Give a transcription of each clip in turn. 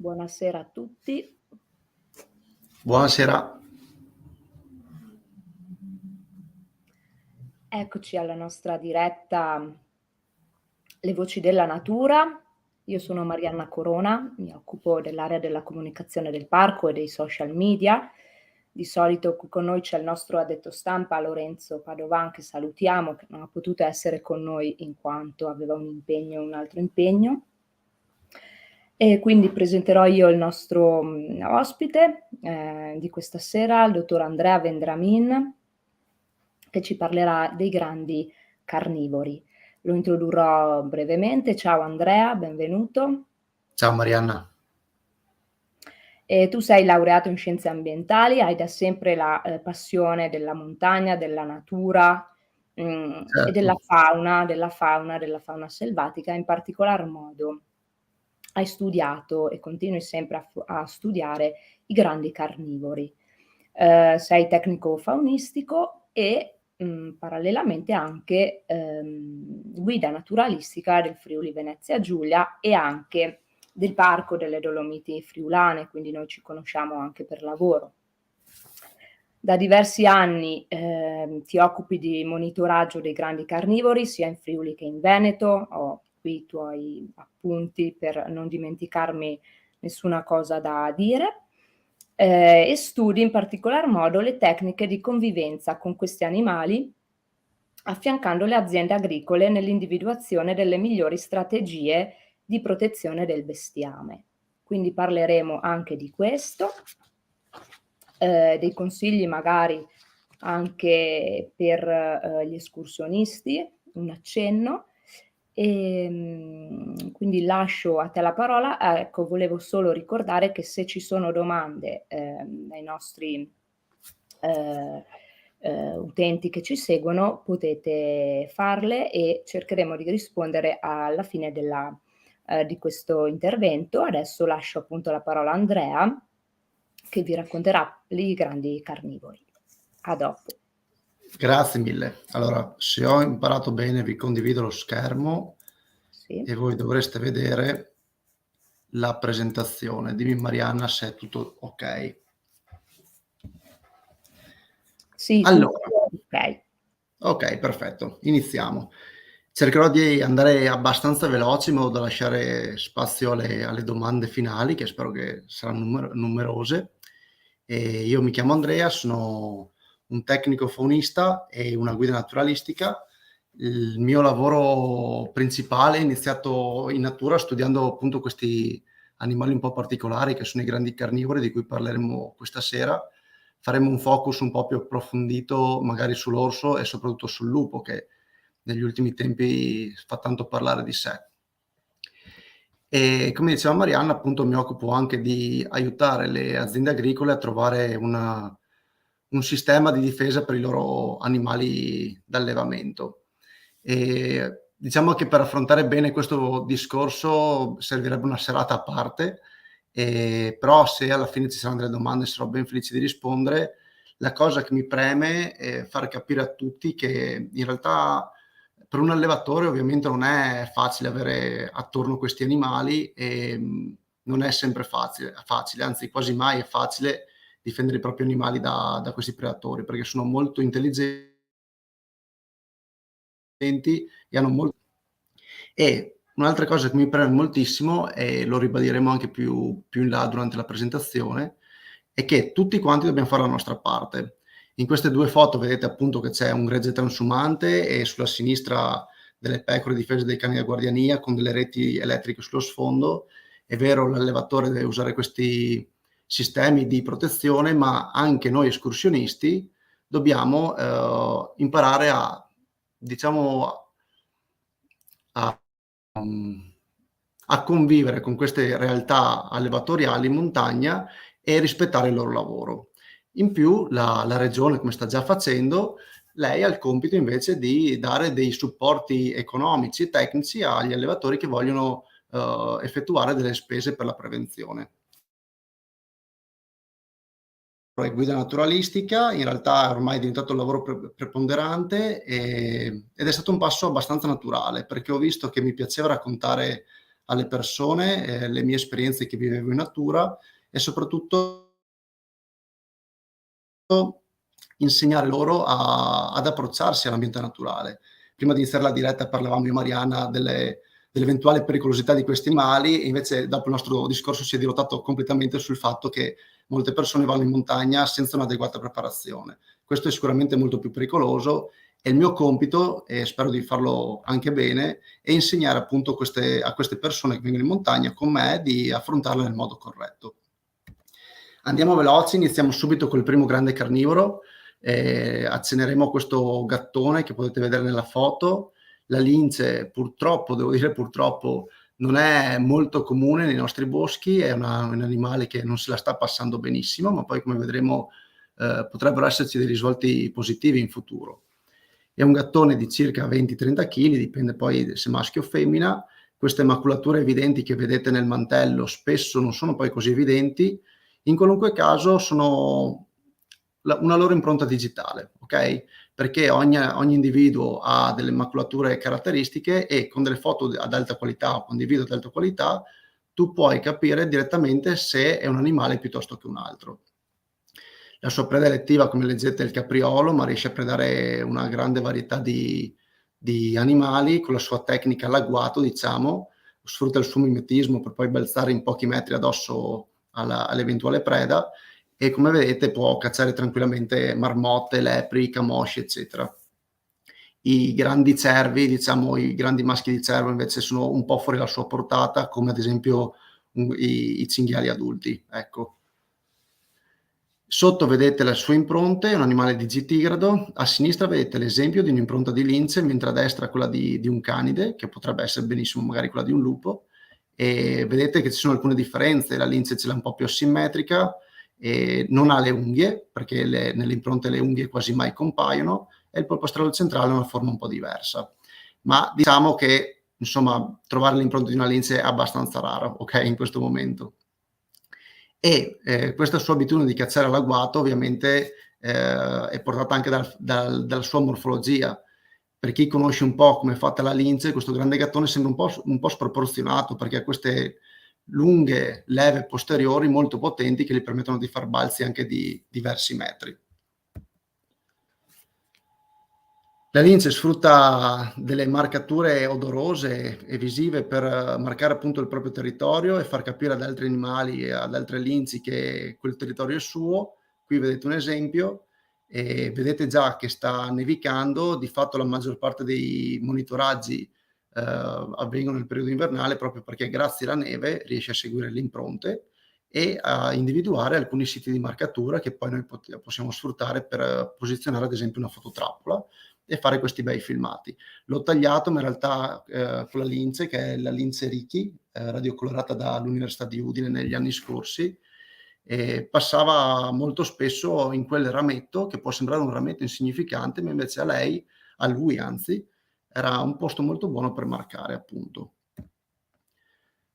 Buonasera a tutti. Buonasera. Eccoci alla nostra diretta Le voci della natura. Io sono Marianna Corona, mi occupo dell'area della comunicazione del parco e dei social media. Di solito qui con noi c'è il nostro addetto stampa Lorenzo Padovan, che salutiamo, che non ha potuto essere con noi in quanto aveva un altro impegno. E quindi presenterò io il nostro ospite di questa sera, il dottor Andrea Vendramin, che ci parlerà dei grandi carnivori. Lo introdurrò brevemente. Ciao Andrea, benvenuto. Ciao Marianna. Tu sei laureato in scienze ambientali, hai da sempre la passione della montagna, della natura e della Certo. fauna selvatica. In particolar modo hai studiato e continui sempre a studiare i grandi carnivori. Sei tecnico faunistico e parallelamente anche guida naturalistica del Friuli Venezia Giulia e anche del Parco delle Dolomiti Friulane, quindi noi ci conosciamo anche per lavoro. Da diversi anni ti occupi di monitoraggio dei grandi carnivori sia in Friuli che in Veneto. Ho qui i tuoi appunti per non dimenticarmi nessuna cosa da dire. E studi in particolar modo le tecniche di convivenza con questi animali, affiancando le aziende agricole nell'individuazione delle migliori strategie di protezione del bestiame. Quindi parleremo anche di questo, dei consigli magari anche per gli escursionisti, un accenno. Quindi lascio a te la parola. Ecco, volevo solo ricordare che se ci sono domande dai nostri utenti che ci seguono, potete farle e cercheremo di rispondere alla fine di questo intervento. Adesso lascio appunto la parola a Andrea, che vi racconterà i grandi carnivori. A dopo. Grazie mille. Allora, se ho imparato bene, vi condivido lo schermo Sì. e voi dovreste vedere la presentazione. Dimmi Marianna se è tutto ok. Sì, Allora, tutto ok. ok, perfetto. Iniziamo. Cercherò di andare abbastanza veloce in modo da lasciare spazio alle domande finali, che spero che saranno numerose. Io mi chiamo Andrea, sono un tecnico faunista e una guida naturalistica. Il mio lavoro principale è iniziato in natura studiando appunto questi animali un po' particolari che sono i grandi carnivori di cui parleremo questa sera. Faremo un focus un po' più approfondito magari sull'orso e soprattutto sul lupo, che negli ultimi tempi fa tanto parlare di sé. E come diceva Marianna, appunto mi occupo anche di aiutare le aziende agricole a trovare un sistema di difesa per i loro animali d'allevamento. E diciamo che per affrontare bene questo discorso servirebbe una serata a parte, però se alla fine ci saranno delle domande sarò ben felice di rispondere. La cosa che mi preme è far capire a tutti che in realtà per un allevatore ovviamente non è facile avere attorno questi animali e non è sempre facile, anzi quasi mai è facile difendere i propri animali da questi predatori, perché sono molto intelligenti e hanno molto. E un'altra cosa che mi preme moltissimo, e lo ribadiremo anche più in là durante la presentazione, è che tutti quanti dobbiamo fare la nostra parte. In queste due foto vedete appunto che c'è un gregge transumante e sulla sinistra delle pecore difese dai cani da guardiania con delle reti elettriche sullo sfondo. È vero, l'allevatore deve usare questi sistemi di protezione, ma anche noi escursionisti dobbiamo imparare a, diciamo, a convivere con queste realtà allevatoriali in montagna e rispettare il loro lavoro. In più la regione, come sta già facendo, lei ha il compito invece di dare dei supporti economici e tecnici agli allevatori che vogliono effettuare delle spese per la prevenzione. Guida naturalistica in realtà è ormai diventato il lavoro preponderante ed è stato un passo abbastanza naturale, perché ho visto che mi piaceva raccontare alle persone, le mie esperienze che vivevo in natura e soprattutto insegnare loro ad approcciarsi all'ambiente naturale. Prima di iniziare la diretta parlavamo io e Marianna dell'eventuale pericolosità di questi animali, e invece dopo il nostro discorso si è dirottato completamente sul fatto che molte persone vanno in montagna senza un'adeguata preparazione. Questo è sicuramente molto più pericoloso, e il mio compito, e spero di farlo anche bene, è insegnare appunto a queste persone che vengono in montagna con me di affrontarla nel modo corretto. Andiamo veloci, iniziamo subito col primo grande carnivoro. Accenneremo questo gattone che potete vedere nella foto. La lince, purtroppo, devo dire purtroppo, non è molto comune nei nostri boschi, è un animale che non se la sta passando benissimo, ma poi, come vedremo, potrebbero esserci dei risvolti positivi in futuro. È un gattone di circa 20-30 kg, dipende poi se maschio o femmina. Queste maculature evidenti che vedete nel mantello spesso non sono poi così evidenti. In qualunque caso sono una loro impronta digitale, ok? Perché ogni individuo ha delle maculature caratteristiche, e con delle foto ad alta qualità o con dei video ad alta qualità tu puoi capire direttamente se è un animale piuttosto che un altro. La sua preda elettiva, come leggete, è il capriolo, ma riesce a predare una grande varietà di animali con la sua tecnica all'agguato, diciamo, sfrutta il suo mimetismo per poi balzare in pochi metri addosso all'eventuale preda, e come vedete può cacciare tranquillamente marmotte, lepri, camosci, eccetera. I grandi cervi, diciamo i grandi maschi di cervo, invece sono un po' fuori dalla sua portata, come ad esempio i cinghiali adulti, ecco. Sotto vedete le sue impronte, è un animale digitigrado. A sinistra vedete l'esempio di un'impronta di lince, mentre a destra quella di un canide, che potrebbe essere benissimo magari quella di un lupo. E vedete che ci sono alcune differenze: la lince ce l'ha un po' più asimmetrica, e non ha le unghie, perché nelle impronte le unghie quasi mai compaiono, e il polpastrello centrale ha una forma un po' diversa. Ma diciamo che, insomma, trovare l'impronta di una lince è abbastanza raro, ok, in questo momento. E questa sua abitudine di cacciare all'agguato ovviamente è portata anche dalla sua morfologia. Per chi conosce un po' come è fatta la lince, questo grande gattone sembra un po' sproporzionato, perché ha queste lunghe leve posteriori molto potenti che gli permettono di far balzi anche di diversi metri. La lince sfrutta delle marcature odorose e visive per marcare appunto il proprio territorio e far capire ad altri animali e ad altre linci che quel territorio è suo. Qui vedete un esempio, e vedete già che sta nevicando. Di fatto la maggior parte dei monitoraggi avvengono nel periodo invernale, proprio perché grazie alla neve riesce a seguire le impronte e a individuare alcuni siti di marcatura che poi noi possiamo sfruttare per posizionare ad esempio una fototrappola e fare questi bei filmati. L'ho tagliato, ma in realtà con la lince, che è la lince Ricky, radiocolorata dall'Università di Udine negli anni scorsi, e passava molto spesso in quel rametto, che può sembrare un rametto insignificante, ma invece a lui anzi, era un posto molto buono per marcare, appunto.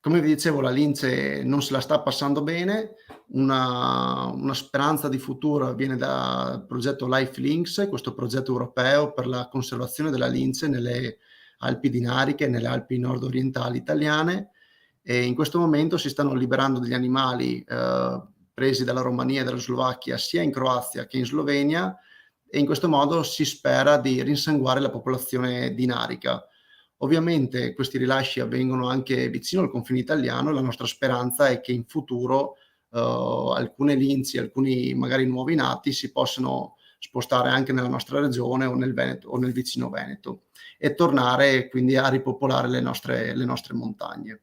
Come vi dicevo, la lince non se la sta passando bene. Una speranza di futuro viene dal progetto Life Lynx, questo progetto europeo per la conservazione della lince nelle Alpi Dinariche e nelle Alpi nord-orientali italiane. E in questo momento si stanno liberando degli animali presi dalla Romania e dalla Slovacchia, sia in Croazia che in Slovenia, e in questo modo si spera di rinsanguare la popolazione dinarica. Ovviamente questi rilasci avvengono anche vicino al confine italiano, e la nostra speranza è che in futuro alcune linci, alcuni magari nuovi nati, si possano spostare anche nella nostra regione o nel Veneto o nel vicino Veneto, e tornare quindi a ripopolare le nostre montagne.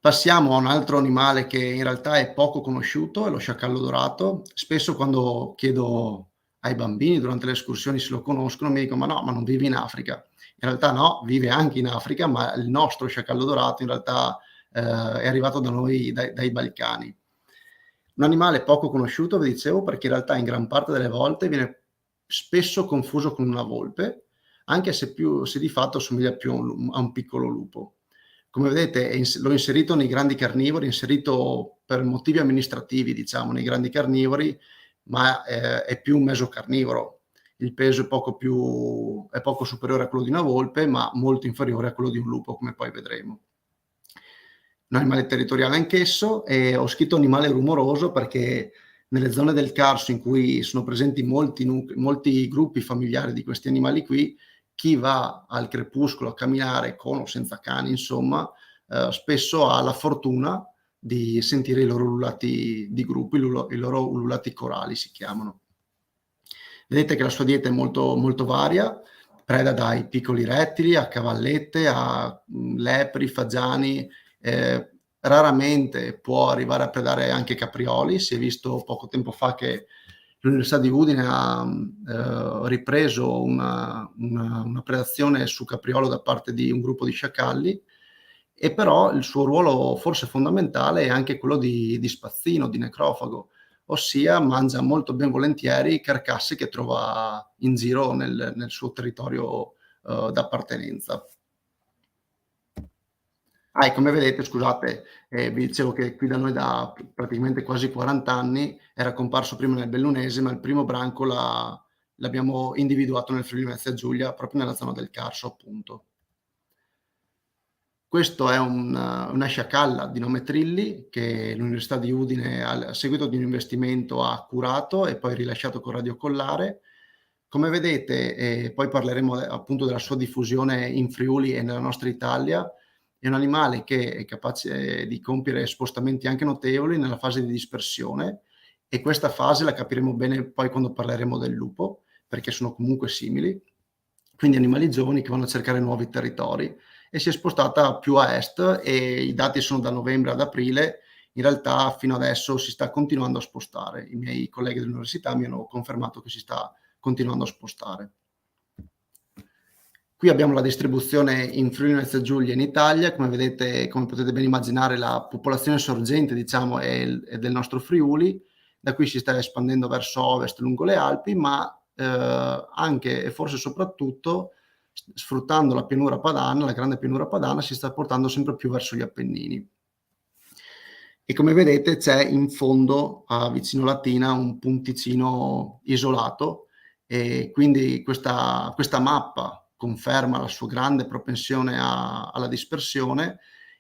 Passiamo a un altro animale che in realtà è poco conosciuto, è lo sciacallo dorato. Spesso quando chiedo ai bambini durante le escursioni se lo conoscono, mi dicono: ma no, ma non vive in Africa. In realtà no, vive anche in Africa, ma il nostro sciacallo dorato in realtà è arrivato da noi dai Balcani. Un animale poco conosciuto, vi dicevo, perché in realtà in gran parte delle volte viene spesso confuso con una volpe, anche se di fatto somiglia più a un piccolo lupo. Come vedete l'ho inserito nei grandi carnivori, inserito per motivi amministrativi, diciamo, nei grandi carnivori, ma è più un mesocarnivoro. il peso è poco superiore a quello di una volpe, ma molto inferiore a quello di un lupo, come poi vedremo. Un animale territoriale anch'esso, e ho scritto animale rumoroso perché nelle zone del Carso in cui sono presenti molti gruppi familiari di questi animali qui, chi va al crepuscolo a camminare con o senza cani, insomma, spesso ha la fortuna di sentire i loro ululati di gruppo, i loro ululati corali si chiamano. Vedete che la sua dieta è molto, molto varia, preda dai piccoli rettili a cavallette, a lepri, fagiani, raramente può arrivare a predare anche caprioli. Si è visto poco tempo fa che l'Università di Udine ha ripreso una predazione su capriolo da parte di un gruppo di sciacalli, e però il suo ruolo forse fondamentale è anche quello di spazzino, di necrofago, ossia mangia molto ben volentieri carcasse che trova in giro nel suo territorio d'appartenenza. E come vedete, scusate, vi dicevo che qui da noi da praticamente quasi 40 anni era comparso prima nel Bellunese, ma il primo branco l'abbiamo individuato nel Friuli Venezia Giulia, proprio nella zona del Carso, appunto. Questo è una sciacalla di nome Trilli che l'Università di Udine, a seguito di un investimento, ha curato e poi rilasciato con radiocollare. Come vedete, poi parleremo appunto della sua diffusione in Friuli e nella nostra Italia. È un animale che è capace di compiere spostamenti anche notevoli nella fase di dispersione, e questa fase la capiremo bene poi quando parleremo del lupo, perché sono comunque simili. Quindi animali giovani che vanno a cercare nuovi territori, e si è spostata più a est, e i dati sono da novembre ad aprile. In realtà fino adesso si sta continuando a spostare. I miei colleghi dell'università mi hanno confermato che si sta continuando a spostare. Qui abbiamo la distribuzione in Friuli Venezia Giulia in Italia. Come vedete, come potete ben immaginare, la popolazione sorgente, diciamo, è del nostro Friuli. Da qui si sta espandendo verso ovest lungo le Alpi, ma anche e forse soprattutto sfruttando la pianura padana, la grande pianura padana, si sta portando sempre più verso gli Appennini. E come vedete c'è in fondo, vicino Latina, un punticino isolato, e quindi questa mappa conferma la sua grande propensione alla dispersione,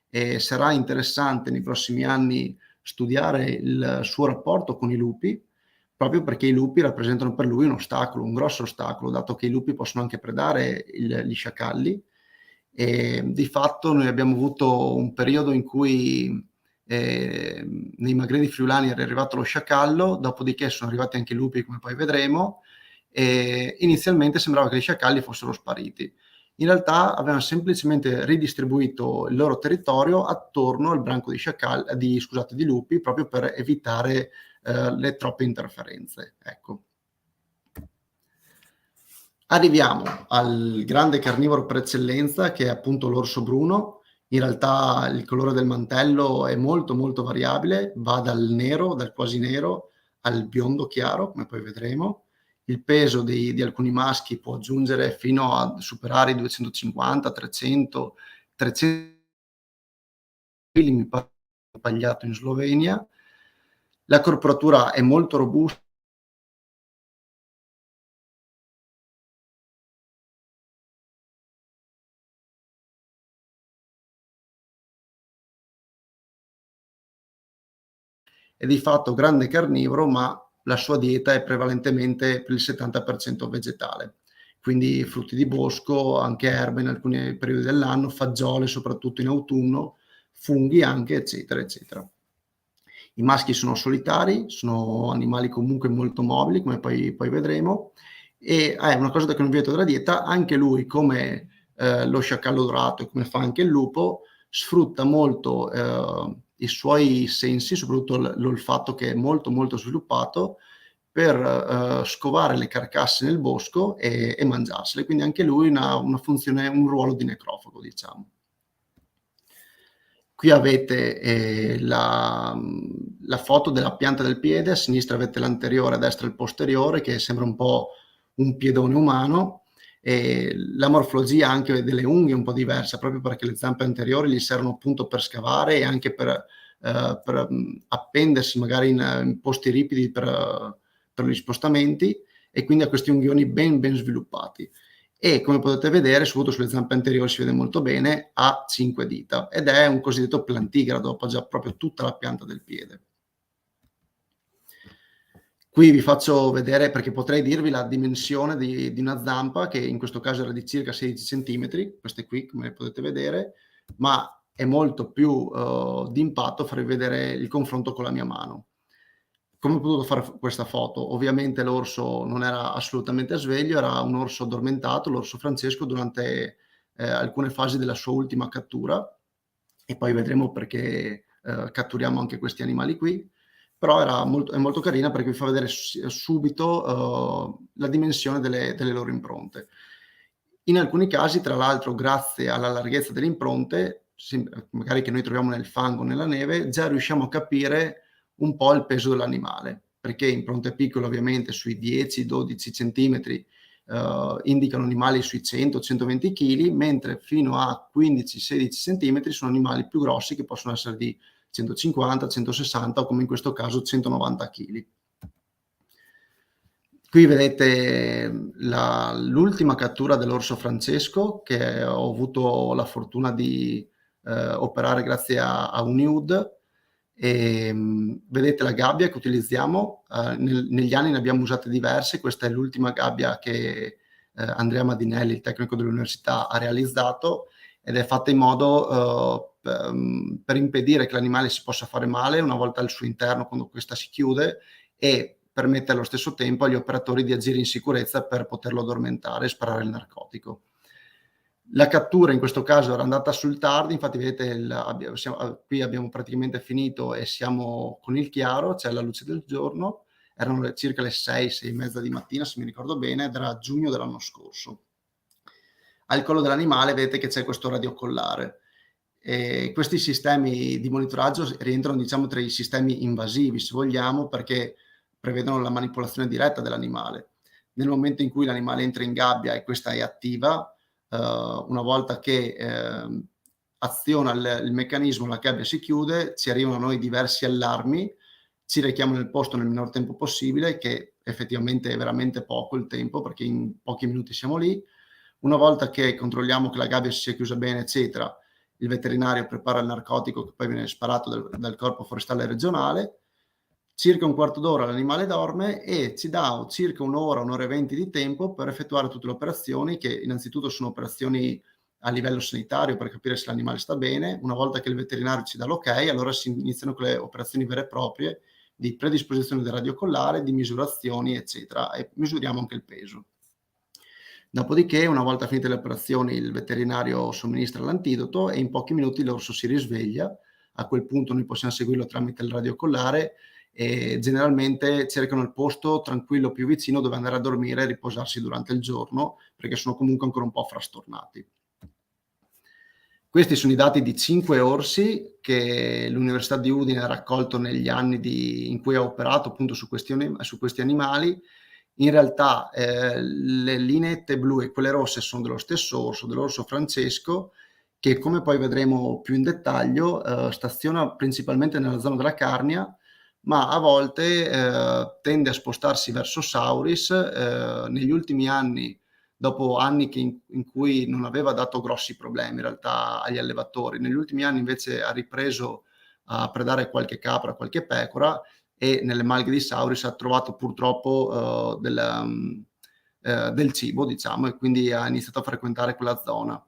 e sarà interessante nei prossimi anni studiare il suo rapporto con i lupi, proprio perché i lupi rappresentano per lui un ostacolo, un grosso ostacolo, dato che i lupi possono anche predare gli sciacalli. E di fatto noi abbiamo avuto un periodo in cui nei Magredi friulani era arrivato lo sciacallo, dopodiché sono arrivati anche i lupi, come poi vedremo, e inizialmente sembrava che gli sciacalli fossero spariti. In realtà avevano semplicemente ridistribuito il loro territorio attorno al branco di lupi, proprio per evitare le troppe interferenze. Ecco. Arriviamo al grande carnivoro per eccellenza, che è appunto l'orso bruno. In realtà il colore del mantello è molto molto variabile, va dal nero, dal quasi nero, al biondo chiaro, come poi vedremo. Il peso di alcuni maschi può giungere fino a superare i 250, 300 kg, mi pare tagliato in Slovenia. La corporatura è molto robusta, è di fatto grande carnivoro, ma la sua dieta è prevalentemente per il 70% vegetale, quindi frutti di bosco, anche erbe in alcuni periodi dell'anno, fagiole soprattutto in autunno, funghi anche, eccetera, eccetera. I maschi sono solitari, sono animali comunque molto mobili, come poi vedremo, e una cosa che non vi ho detto della dieta: anche lui, come lo sciacallo dorato e come fa anche il lupo, sfrutta molto i suoi sensi, soprattutto l'olfatto, che è molto molto sviluppato, per scovare le carcasse nel bosco e mangiarsele. Quindi anche lui ha una funzione, un ruolo di necrofago, diciamo. Qui avete la foto della pianta del piede, a sinistra avete l'anteriore, a destra il posteriore, che sembra un po' un piedone umano, e la morfologia anche delle unghie è un po' diversa, proprio perché le zampe anteriori gli servono appunto per scavare, e anche per appendersi magari in posti ripidi per gli spostamenti, e quindi ha questi unghioni ben sviluppati. E come potete vedere, soprattutto sulle zampe anteriori si vede molto bene, ha 5 dita ed è un cosiddetto plantigrado, appoggia proprio tutta la pianta del piede. Qui vi faccio vedere, perché potrei dirvi la dimensione di una zampa, che in questo caso era di circa 16 cm, queste qui come potete vedere, ma è molto più d'impatto farvi vedere il confronto con la mia mano. Come ho potuto fare questa foto? Ovviamente l'orso non era assolutamente sveglio, era un orso addormentato, l'orso Francesco, durante alcune fasi della sua ultima cattura, e poi vedremo perché catturiamo anche questi animali qui. Però è molto carina perché vi fa vedere subito la dimensione delle loro impronte. In alcuni casi, tra l'altro, grazie alla larghezza delle impronte, magari che noi troviamo nel fango, nella neve, già riusciamo a capire un po' il peso dell'animale, perché impronte piccole ovviamente sui 10-12 centimetri indicano animali sui 100-120 kg, mentre fino a 15-16 centimetri sono animali più grossi, che possono essere di 150, 160 o come in questo caso 190 kg. Qui vedete l'ultima cattura dell'orso Francesco, che ho avuto la fortuna di operare grazie a Uniwood. Vedete la gabbia che utilizziamo, negli anni ne abbiamo usate diverse, questa è l'ultima gabbia che Andrea Madinelli, il tecnico dell'università, ha realizzato, ed è fatta in modo per impedire che l'animale si possa fare male una volta al suo interno, quando questa si chiude, e permette allo stesso tempo agli operatori di agire in sicurezza per poterlo addormentare e sparare il narcotico. La cattura in questo caso era andata sul tardi, infatti vedete qui abbiamo praticamente finito e siamo con il chiaro, c'è la luce del giorno, erano circa le 6:30 di mattina, se mi ricordo bene, ed era giugno dell'anno scorso. Al collo dell'animale vedete che c'è questo radiocollare. Questi sistemi di monitoraggio rientrano, diciamo, tra i sistemi invasivi, se vogliamo, perché prevedono la manipolazione diretta dell'animale. Nel momento in cui l'animale entra in gabbia e questa è attiva, una volta che aziona il meccanismo, la gabbia si chiude, ci arrivano a noi diversi allarmi, ci rechiamo nel posto nel minor tempo possibile, che effettivamente è veramente poco il tempo, perché in pochi minuti siamo lì. Una volta che controlliamo che la gabbia si sia chiusa bene, eccetera, il veterinario prepara il narcotico che poi viene sparato dal corpo forestale regionale. Circa un quarto d'ora l'animale dorme e ci dà circa un'ora e 20 di tempo per effettuare tutte le operazioni, che innanzitutto sono operazioni a livello sanitario per capire se l'animale sta bene. Una volta che il veterinario ci dà l'ok, allora si iniziano con le operazioni vere e proprie di predisposizione del radiocollare, di misurazioni, eccetera, e misuriamo anche il peso. Dopodiché, una volta finite le operazioni, il veterinario somministra l'antidoto e in pochi minuti l'orso si risveglia. A quel punto noi possiamo seguirlo tramite il radiocollare e generalmente cercano il posto tranquillo più vicino dove andare a dormire e riposarsi durante il giorno, perché sono comunque ancora un po' frastornati. Questi sono i dati di 5 orsi che l'Università di Udine ha raccolto negli anni in cui ha operato appunto su questi animali. In realtà le lineette blu e quelle rosse sono dello stesso orso, dell'orso Francesco, che, come poi vedremo più in dettaglio, staziona principalmente nella zona della carnia, ma a volte tende a spostarsi verso Sauris. Negli ultimi anni, dopo anni in cui non aveva dato grossi problemi in realtà agli allevatori, negli ultimi anni invece ha ripreso a predare qualche capra, qualche pecora, e nelle malghe di Sauris ha trovato purtroppo del cibo, diciamo, e quindi ha iniziato a frequentare quella zona.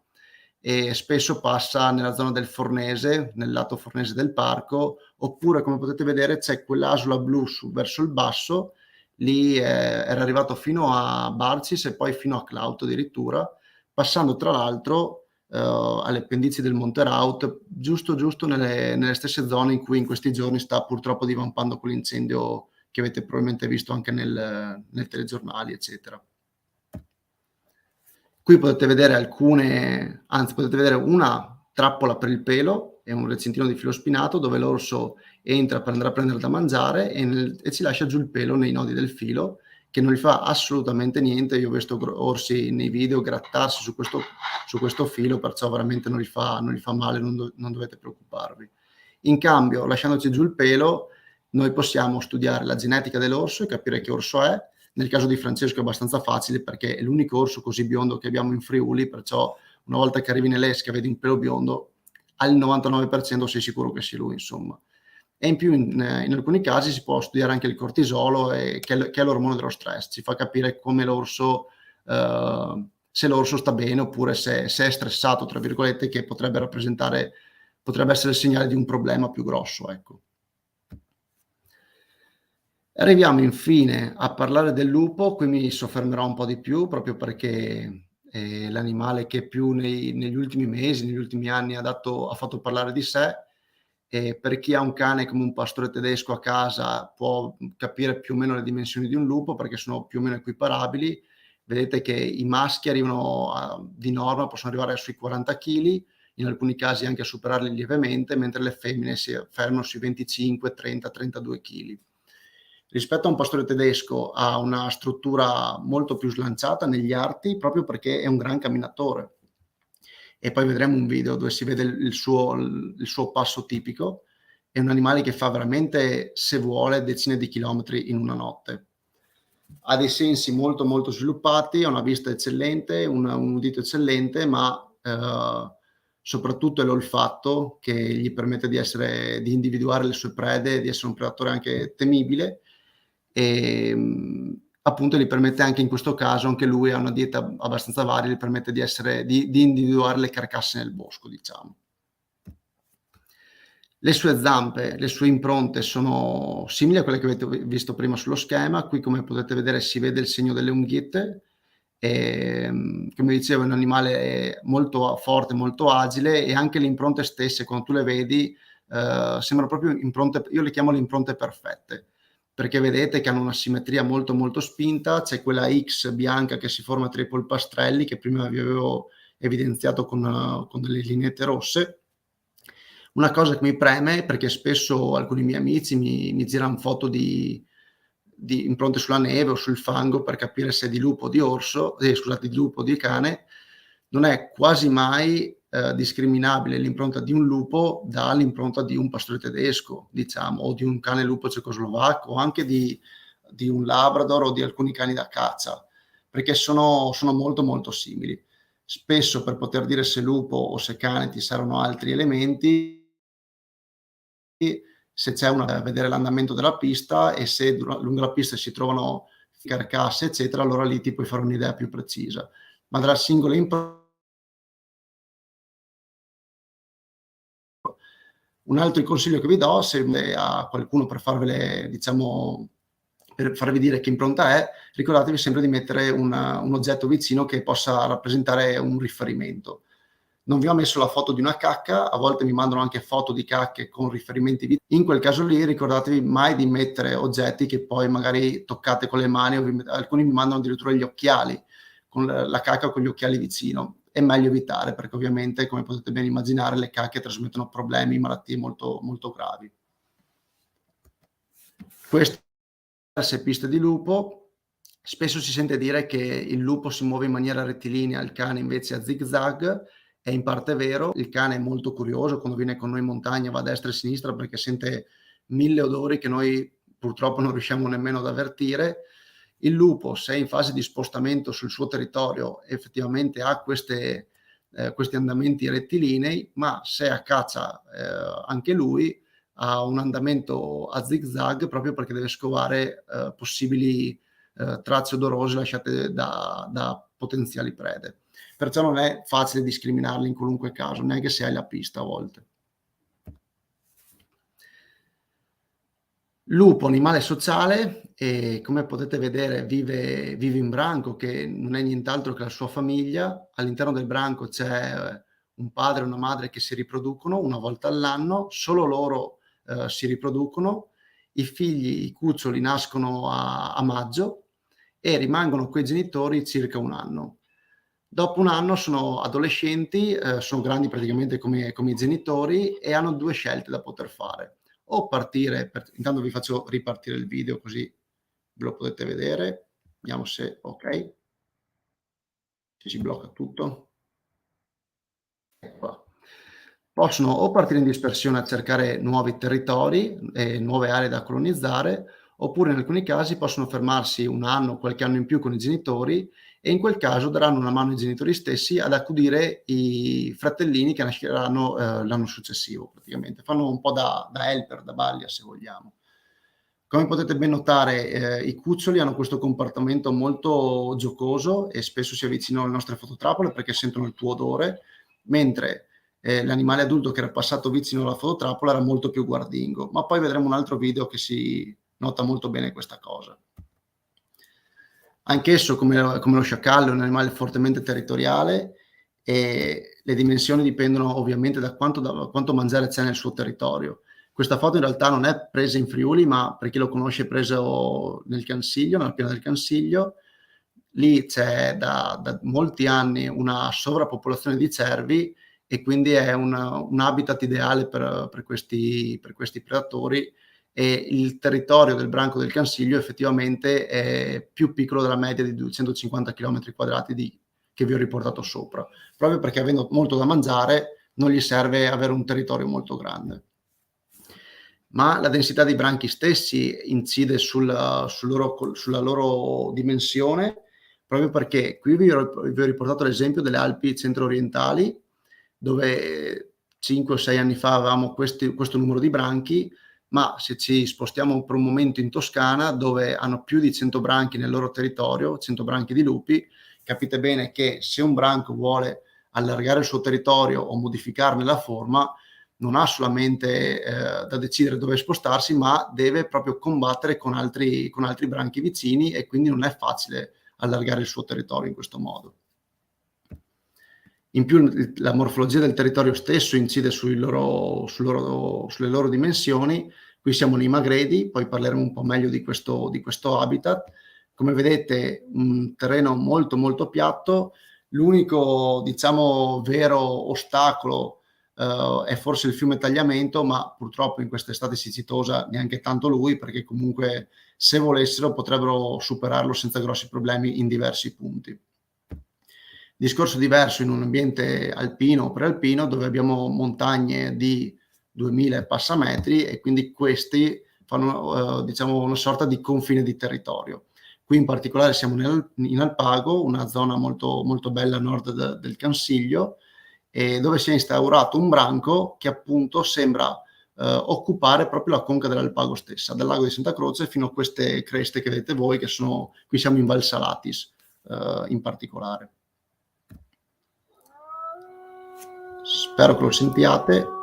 E spesso passa nella zona del Fornese, nel lato fornese del parco, oppure, come potete vedere, c'è quell'asola blu verso il basso, lì era arrivato fino a Barcis e poi fino a Clauto addirittura, passando tra l'altro alle pendici del Monte Raut, giusto nelle stesse zone in cui in questi giorni sta purtroppo divampando quell'incendio che avete probabilmente visto anche nel telegiornali, eccetera. Qui potete vedere potete vedere una trappola per il pelo e un recintino di filo spinato dove l'orso entra per andare a prendere da mangiare e ci lascia giù il pelo nei nodi del filo, che non gli fa assolutamente niente. Io ho visto orsi nei video grattarsi su questo filo, perciò veramente non gli fa male, non dovete preoccuparvi. In cambio, lasciandoci giù il pelo, noi possiamo studiare la genetica dell'orso e capire che orso è. Nel caso di Francesco è abbastanza facile perché è l'unico orso così biondo che abbiamo in Friuli, perciò una volta che arrivi nell'Esca e vedi un pelo biondo, al 99% sei sicuro che sia lui, insomma. E in più in alcuni casi si può studiare anche il cortisolo, che è l'ormone dello stress, ci fa capire come l'orso, se l'orso sta bene oppure se è stressato, tra virgolette, che potrebbe essere il segnale di un problema più grosso, ecco. Arriviamo infine a parlare del lupo, qui mi soffermerò un po' di più proprio perché è l'animale che più negli ultimi mesi, negli ultimi anni ha fatto parlare di sé. E per chi ha un cane come un pastore tedesco a casa può capire più o meno le dimensioni di un lupo perché sono più o meno equiparabili. Vedete che i maschi di norma possono arrivare sui 40 kg, in alcuni casi anche a superarli lievemente, mentre le femmine si fermano sui 25, 30, 32 kg. Rispetto a un pastore tedesco ha una struttura molto più slanciata negli arti proprio perché è un gran camminatore. E poi vedremo un video dove si vede il suo passo tipico. È un animale che fa veramente, se vuole, decine di chilometri in una notte. Ha dei sensi molto molto sviluppati, ha una vista eccellente, un udito eccellente, ma soprattutto è l'olfatto che gli permette di individuare le sue prede, di essere un predatore anche temibile. E appunto gli permette anche in questo caso, anche lui ha una dieta abbastanza varia, gli permette di individuare le carcasse nel bosco, diciamo. Le sue zampe, le sue impronte sono simili a quelle che avete visto prima sullo schema. Qui, come potete vedere, si vede il segno delle unghiette. Come dicevo, è un animale molto forte, molto agile, e anche le impronte stesse, quando tu le vedi, sembrano proprio impronte, io le chiamo le impronte perfette, perché vedete che hanno una simmetria molto molto spinta. C'è quella X bianca che si forma tra i polpastrelli, che prima vi avevo evidenziato con delle lineette rosse. Una cosa che mi preme, perché spesso alcuni miei amici mi girano foto di impronte sulla neve o sul fango per capire se è di lupo o di orso, scusate, di lupo o di cane. Non è quasi mai discriminabile l'impronta di un lupo dall'impronta di un pastore tedesco, diciamo, o di un cane lupo cecoslovacco, o anche di un labrador o di alcuni cani da caccia, perché sono molto molto simili. Spesso, per poter dire se lupo o se cane, ti servono altri elementi. Se c'è vedere l'andamento della pista, e se lungo la pista si trovano carcasse, eccetera, allora lì ti puoi fare un'idea più precisa. Ma dalla singola un altro consiglio che vi do, se a qualcuno per farvi dire che impronta è, ricordatevi sempre di mettere un oggetto vicino che possa rappresentare un riferimento. Non vi ho messo la foto di una cacca, a volte mi mandano anche foto di cacche con riferimenti. In quel caso lì ricordatevi mai di mettere oggetti che poi magari toccate con le mani, alcuni mi mandano addirittura gli occhiali, con la cacca con gli occhiali vicino. È meglio evitare, perché ovviamente, come potete ben immaginare, le cacche trasmettono problemi, malattie molto, molto gravi. Queste sono le piste di lupo. Spesso si sente dire che il lupo si muove in maniera rettilinea, il cane invece a zig-zag. È in parte vero, il cane è molto curioso, quando viene con noi in montagna va a destra e a sinistra perché sente 1000 odori che noi purtroppo non riusciamo nemmeno ad avvertire. Il lupo, se è in fase di spostamento sul suo territorio, effettivamente ha questi andamenti rettilinei, ma se è a caccia anche lui ha un andamento a zig-zag, proprio perché deve scovare possibili tracce odorose lasciate da potenziali prede. Perciò non è facile discriminarli in qualunque caso, neanche se hai la pista a volte. Lupo, animale sociale, e come potete vedere vive in branco, che non è nient'altro che la sua famiglia. All'interno del branco c'è un padre e una madre che si riproducono una volta all'anno, solo loro si riproducono. I figli, i cuccioli, nascono a maggio e rimangono coi genitori circa un anno. Dopo un anno sono adolescenti, sono grandi praticamente come i genitori, e hanno due scelte da poter fare: o partire, intanto vi faccio ripartire il video così ve lo potete vedere, vediamo se ok, se si blocca tutto. Ecco qua. Possono o partire in dispersione a cercare nuovi territori e nuove aree da colonizzare, oppure in alcuni casi possono fermarsi 1 anno, qualche anno in più con i genitori, e in quel caso daranno una mano ai genitori stessi ad accudire i fratellini che nasceranno l'anno successivo praticamente. Fanno un po' da helper, da balia se vogliamo. Come potete ben notare, i cuccioli hanno questo comportamento molto giocoso e spesso si avvicinano alle nostre fototrappole perché sentono il tuo odore, mentre l'animale adulto che era passato vicino alla fototrappola era molto più guardingo. Ma poi vedremo un altro video che si nota molto bene questa cosa. Anch'esso, come lo sciacallo, è un animale fortemente territoriale e le dimensioni dipendono ovviamente da quanto mangiare c'è nel suo territorio. Questa foto in realtà non è presa in Friuli, ma per chi lo conosce è preso nel Cansiglio, nella piana del Cansiglio. Lì c'è da molti anni una sovrappopolazione di cervi e quindi è un habitat ideale per questi predatori, e il territorio del branco del Cansiglio effettivamente è più piccolo della media di 250 km quadrati che vi ho riportato sopra, proprio perché avendo molto da mangiare non gli serve avere un territorio molto grande. Ma la densità dei branchi stessi incide sulla loro dimensione, proprio perché qui vi ho riportato l'esempio delle Alpi centro-orientali, dove 5 o 6 anni fa avevamo questo numero di branchi, ma se ci spostiamo per un momento in Toscana, dove hanno più di 100 branchi nel loro territorio, 100 branchi di lupi, capite bene che se un branco vuole allargare il suo territorio o modificarne la forma, non ha solamente da decidere dove spostarsi, ma deve proprio combattere con altri branchi vicini, e quindi non è facile allargare il suo territorio in questo modo. In più la morfologia del territorio stesso incide sulle loro dimensioni. Qui siamo nei Magredi, poi parleremo un po' meglio di questo habitat. Come vedete, un terreno molto molto piatto. L'unico, diciamo, vero ostacolo è forse il fiume Tagliamento, ma purtroppo in quest'estate siccitosa neanche tanto lui, perché comunque se volessero potrebbero superarlo senza grossi problemi in diversi punti. Discorso diverso in un ambiente alpino o prealpino, dove abbiamo montagne di 2000 passametri, e quindi questi fanno diciamo una sorta di confine di territorio. Qui in particolare siamo in Alpago, una zona molto, molto bella a nord del Cansiglio, dove si è instaurato un branco che appunto sembra occupare proprio la conca dell'Alpago stessa, dal lago di Santa Croce fino a queste creste che vedete voi, che sono, qui siamo in Val Salatis in particolare. Spero che lo sentiate.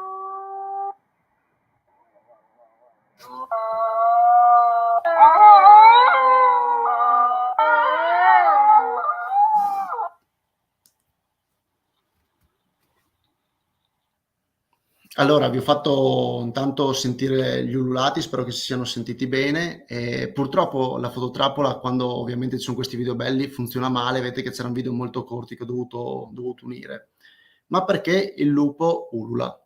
Allora, vi ho fatto intanto sentire gli ululati, spero che si siano sentiti bene. Purtroppo la fototrappola, quando ovviamente ci sono questi video belli, funziona male. Vedete che c'erano video molto corti che ho dovuto unire. Ma perché il lupo ulula?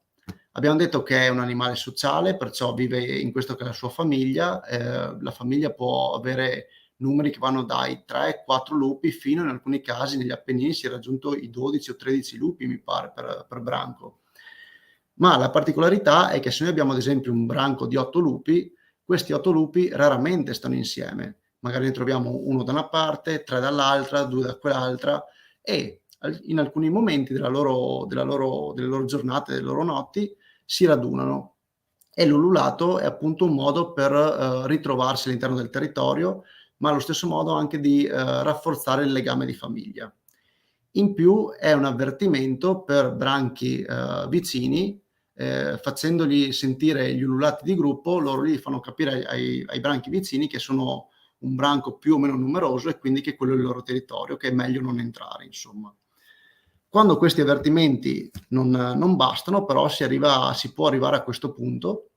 Abbiamo detto che è un animale sociale, perciò vive in questo che è la sua famiglia. La famiglia può avere numeri che vanno dai 3-4 lupi fino, in alcuni casi, negli Appennini si è raggiunto i 12 o 13 lupi, mi pare, per branco. Ma la particolarità è che se noi abbiamo ad esempio un branco di 8 lupi, questi 8 lupi raramente stanno insieme. Magari ne troviamo uno da una parte, 3 dall'altra, 2 da quell'altra, e in alcuni momenti delle loro giornate, delle loro notti, si radunano. E l'ululato è appunto un modo per ritrovarsi all'interno del territorio, ma allo stesso modo anche di rafforzare il legame di famiglia. In più è un avvertimento per branchi vicini, facendogli sentire gli ululati di gruppo, loro gli fanno capire ai branchi vicini che sono un branco più o meno numeroso e quindi che quello è il loro territorio, che è meglio non entrare, insomma. Quando questi avvertimenti non bastano, però si può arrivare a questo punto.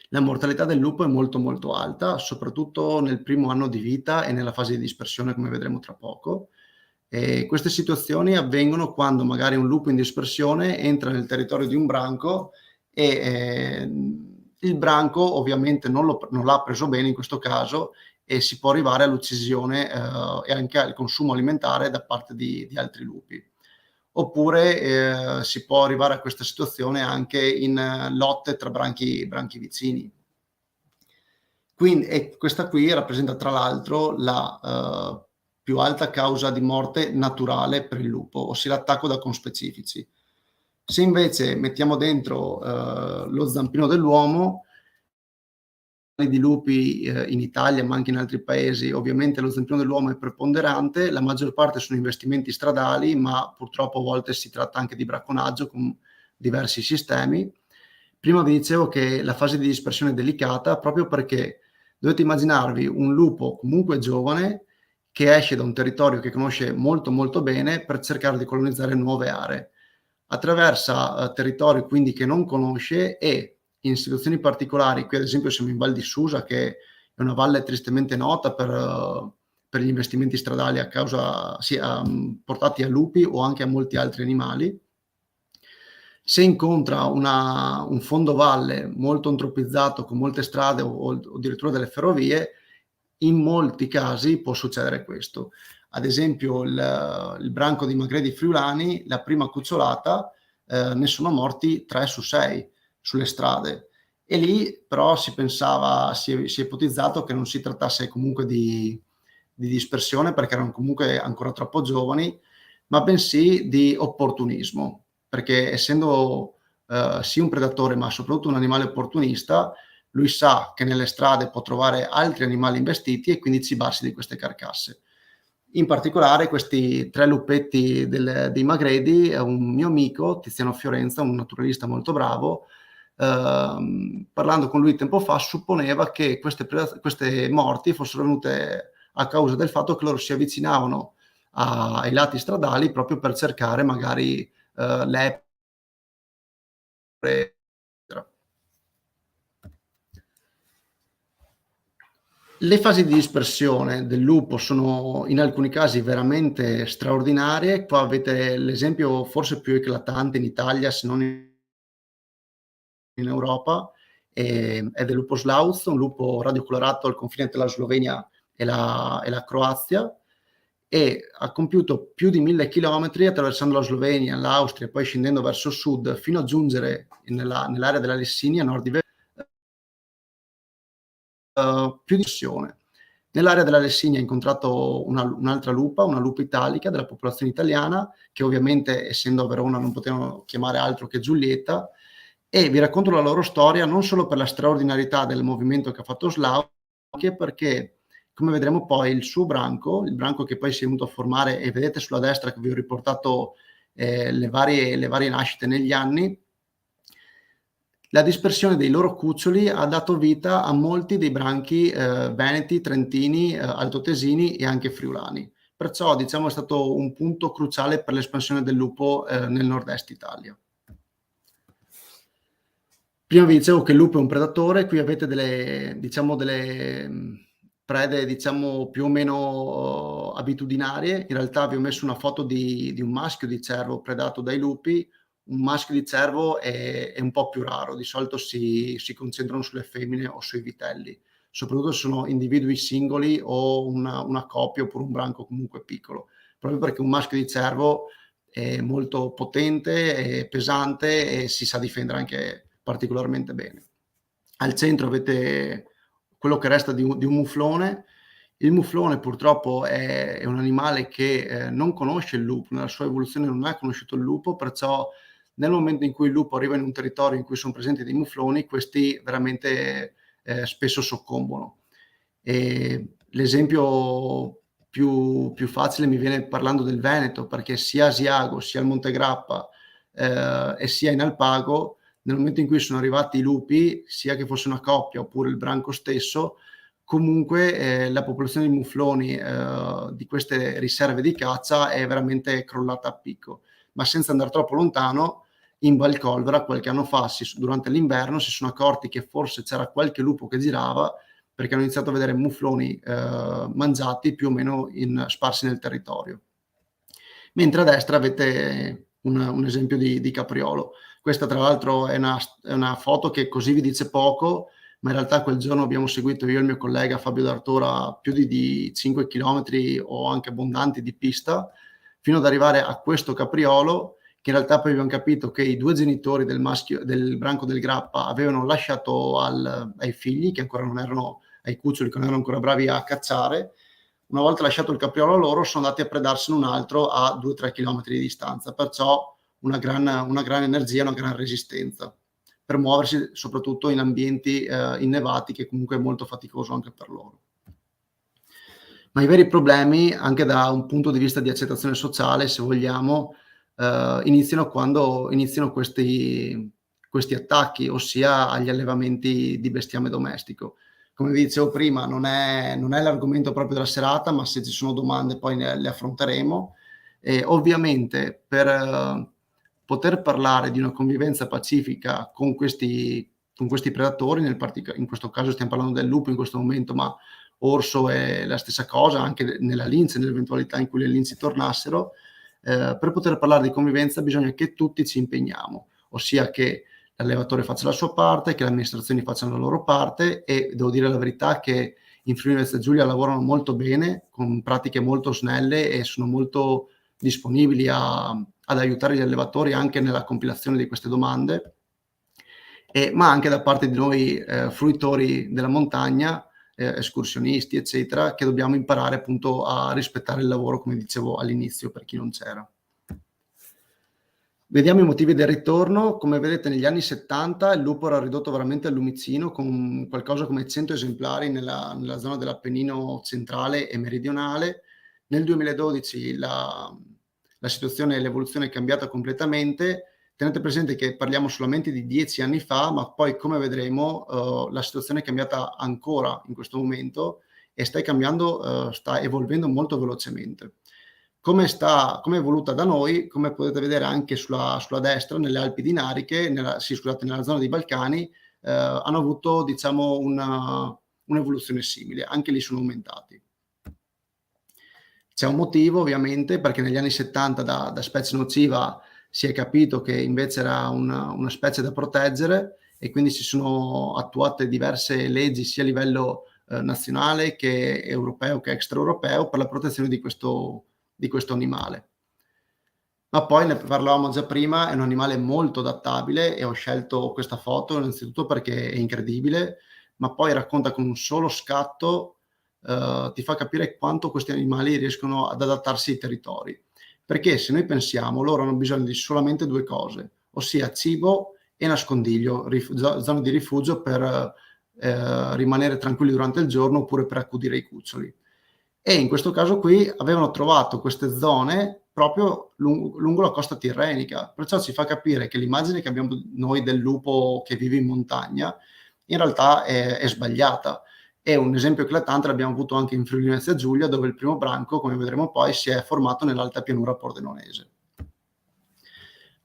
La mortalità del lupo è molto molto alta, soprattutto nel primo anno di vita e nella fase di dispersione, come vedremo tra poco. Queste situazioni avvengono quando magari un lupo in dispersione entra nel territorio di un branco e il branco ovviamente non l'ha preso bene in questo caso, e si può arrivare all'uccisione e anche al consumo alimentare da parte di altri lupi. Oppure si può arrivare a questa situazione anche in lotte tra branchi vicini. E questa qui rappresenta tra l'altro la più alta causa di morte naturale per il lupo, ossia l'attacco da conspecifici. Se invece mettiamo dentro lo zampino dell'uomo, di lupi in Italia ma anche in altri paesi, ovviamente lo zampino dell'uomo è preponderante, la maggior parte sono investimenti stradali, ma purtroppo a volte si tratta anche di bracconaggio con diversi sistemi. Prima vi dicevo che la fase di dispersione è delicata proprio perché dovete immaginarvi un lupo comunque giovane che esce da un territorio che conosce molto molto bene per cercare di colonizzare nuove aree. Attraversa territori quindi che non conosce e in situazioni particolari, qui ad esempio siamo in Val di Susa, che è una valle tristemente nota per gli investimenti stradali a causa, portati a lupi o anche a molti altri animali. Se incontra un fondovalle molto antropizzato con molte strade o addirittura delle ferrovie, in molti casi può succedere questo. Ad esempio il branco di magredi friulani, la prima cucciolata, ne sono morti 3 su 6 sulle strade, e lì però si è ipotizzato che non si trattasse comunque di dispersione, perché erano comunque ancora troppo giovani, ma bensì di opportunismo, perché essendo sì un predatore ma soprattutto un animale opportunista, lui sa che nelle strade può trovare altri animali investiti e quindi cibarsi di queste carcasse. In particolare questi 3 lupetti dei magredi, un mio amico, Tiziano Fiorenza, un naturalista molto bravo, parlando con lui tempo fa, supponeva che queste morti fossero venute a causa del fatto che loro si avvicinavano ai lati stradali proprio per cercare magari lepre. Le fasi di dispersione del lupo sono in alcuni casi veramente straordinarie. Qua avete l'esempio forse più eclatante in Italia, se non in Europa, è del lupo Slauz, un lupo radiocolorato al confine tra la Slovenia e la Croazia, e ha compiuto più di 1000 chilometri attraversando la Slovenia, l'Austria e poi scendendo verso sud fino a giungere nell'area della Lessinia, a nord di più di dispersione. Nell'area della Lessinia ha incontrato un'altra lupa, una lupa italica della popolazione italiana, che ovviamente essendo a Verona non potevano chiamare altro che Giulietta, e vi racconto la loro storia non solo per la straordinarietà del movimento che ha fatto Slav, anche perché, come vedremo poi, il suo branco, il branco che poi si è venuto a formare, e vedete sulla destra che vi ho riportato le varie nascite negli anni, la dispersione dei loro cuccioli ha dato vita a molti dei branchi veneti, trentini, altoatesini e anche friulani. Perciò diciamo è stato un punto cruciale per l'espansione del lupo nel nord-est Italia. Prima vi dicevo che il lupo è un predatore, qui avete delle prede più o meno abitudinarie. In realtà vi ho messo una foto di un maschio di cervo predato dai lupi. Un maschio di cervo è un po' più raro, di solito si concentrano sulle femmine o sui vitelli, soprattutto se sono individui singoli o una coppia oppure un branco comunque piccolo, proprio perché un maschio di cervo è molto potente, è pesante e si sa difendere anche particolarmente bene. Al centro avete quello che resta di un muflone. Il muflone purtroppo è un animale che non conosce il lupo, nella sua evoluzione non ha conosciuto il lupo, perciò nel momento in cui il lupo arriva in un territorio in cui sono presenti dei mufloni, questi veramente spesso soccombono. L'esempio più facile mi viene parlando del Veneto, perché sia a Asiago, sia al Monte Grappa e sia in Alpago, nel momento in cui sono arrivati i lupi, sia che fosse una coppia oppure il branco stesso, comunque la popolazione di mufloni di queste riserve di caccia è veramente crollata a picco. Ma senza andare troppo lontano, in Valcolvera qualche anno fa, durante l'inverno, si sono accorti che forse c'era qualche lupo che girava, perché hanno iniziato a vedere mufloni mangiati più o meno sparsi nel territorio. Mentre a destra avete un esempio di capriolo. Questa tra l'altro è una foto che così vi dice poco, ma in realtà quel giorno abbiamo seguito io e il mio collega Fabio D'Artora più di 5 chilometri o anche abbondanti di pista, fino ad arrivare a questo capriolo, che in realtà poi abbiamo capito che i 2 genitori del branco del grappa avevano lasciato ai figli, che ancora non erano ai cuccioli che non erano ancora bravi a cacciare. Una volta lasciato il capriolo a loro, sono andati a predarsene un altro a 2-3 chilometri di distanza, perciò una gran energia, una gran resistenza per muoversi soprattutto in ambienti innevati, che comunque è molto faticoso anche per loro. Ma i veri problemi, anche da un punto di vista di accettazione sociale, se vogliamo, iniziano quando iniziano questi attacchi, ossia agli allevamenti di bestiame domestico. Come vi dicevo prima, non è l'argomento proprio della serata, ma se ci sono domande poi le affronteremo. E ovviamente per poter parlare di una convivenza pacifica con questi predatori, in questo caso stiamo parlando del lupo in questo momento, ma orso è la stessa cosa, anche nella lince, nell'eventualità in cui le linci tornassero, per poter parlare di convivenza bisogna che tutti ci impegniamo, ossia che l'allevatore faccia la sua parte, che le amministrazioni facciano la loro parte, e devo dire la verità che in Friuli Venezia Giulia lavorano molto bene, con pratiche molto snelle, e sono molto disponibili ad aiutare gli allevatori anche nella compilazione di queste domande, ma anche da parte di noi fruitori della montagna, escursionisti, eccetera, che dobbiamo imparare appunto a rispettare il lavoro, come dicevo all'inizio, per chi non c'era. Vediamo i motivi del ritorno. Come vedete, negli anni 70 il lupo era ridotto veramente al lumicino, con qualcosa come 100 esemplari nella zona dell'Appennino centrale e meridionale. Nel 2012 la situazione e l'evoluzione è cambiata completamente. Tenete presente che parliamo solamente di 10 anni fa, ma poi, come vedremo, la situazione è cambiata ancora in questo momento e sta evolvendo molto velocemente. Come è evoluta da noi, come potete vedere anche sulla destra, nelle Alpi Dinariche, nella zona dei Balcani, hanno avuto, diciamo, un'evoluzione simile, anche lì sono aumentati. C'è un motivo, ovviamente, perché negli anni 70 da specie nociva si è capito che invece era una specie da proteggere, e quindi si sono attuate diverse leggi sia a livello nazionale che europeo che extraeuropeo per la protezione di questo animale. Ma poi, ne parlavamo già prima, è un animale molto adattabile, e ho scelto questa foto innanzitutto perché è incredibile, ma poi racconta con un solo scatto, ti fa capire quanto questi animali riescono ad adattarsi ai territori. Perché se noi pensiamo, loro hanno bisogno di solamente 2 cose, ossia cibo e nascondiglio, zone di rifugio per rimanere tranquilli durante il giorno, oppure per accudire i cuccioli. E in questo caso qui avevano trovato queste zone proprio lungo la costa tirrenica, perciò ci fa capire che l'immagine che abbiamo noi del lupo che vive in montagna in realtà è sbagliata. E un esempio eclatante l'abbiamo avuto anche in Friuli Venezia Giulia, dove il primo branco, come vedremo poi, si è formato nell'alta pianura pordenonese.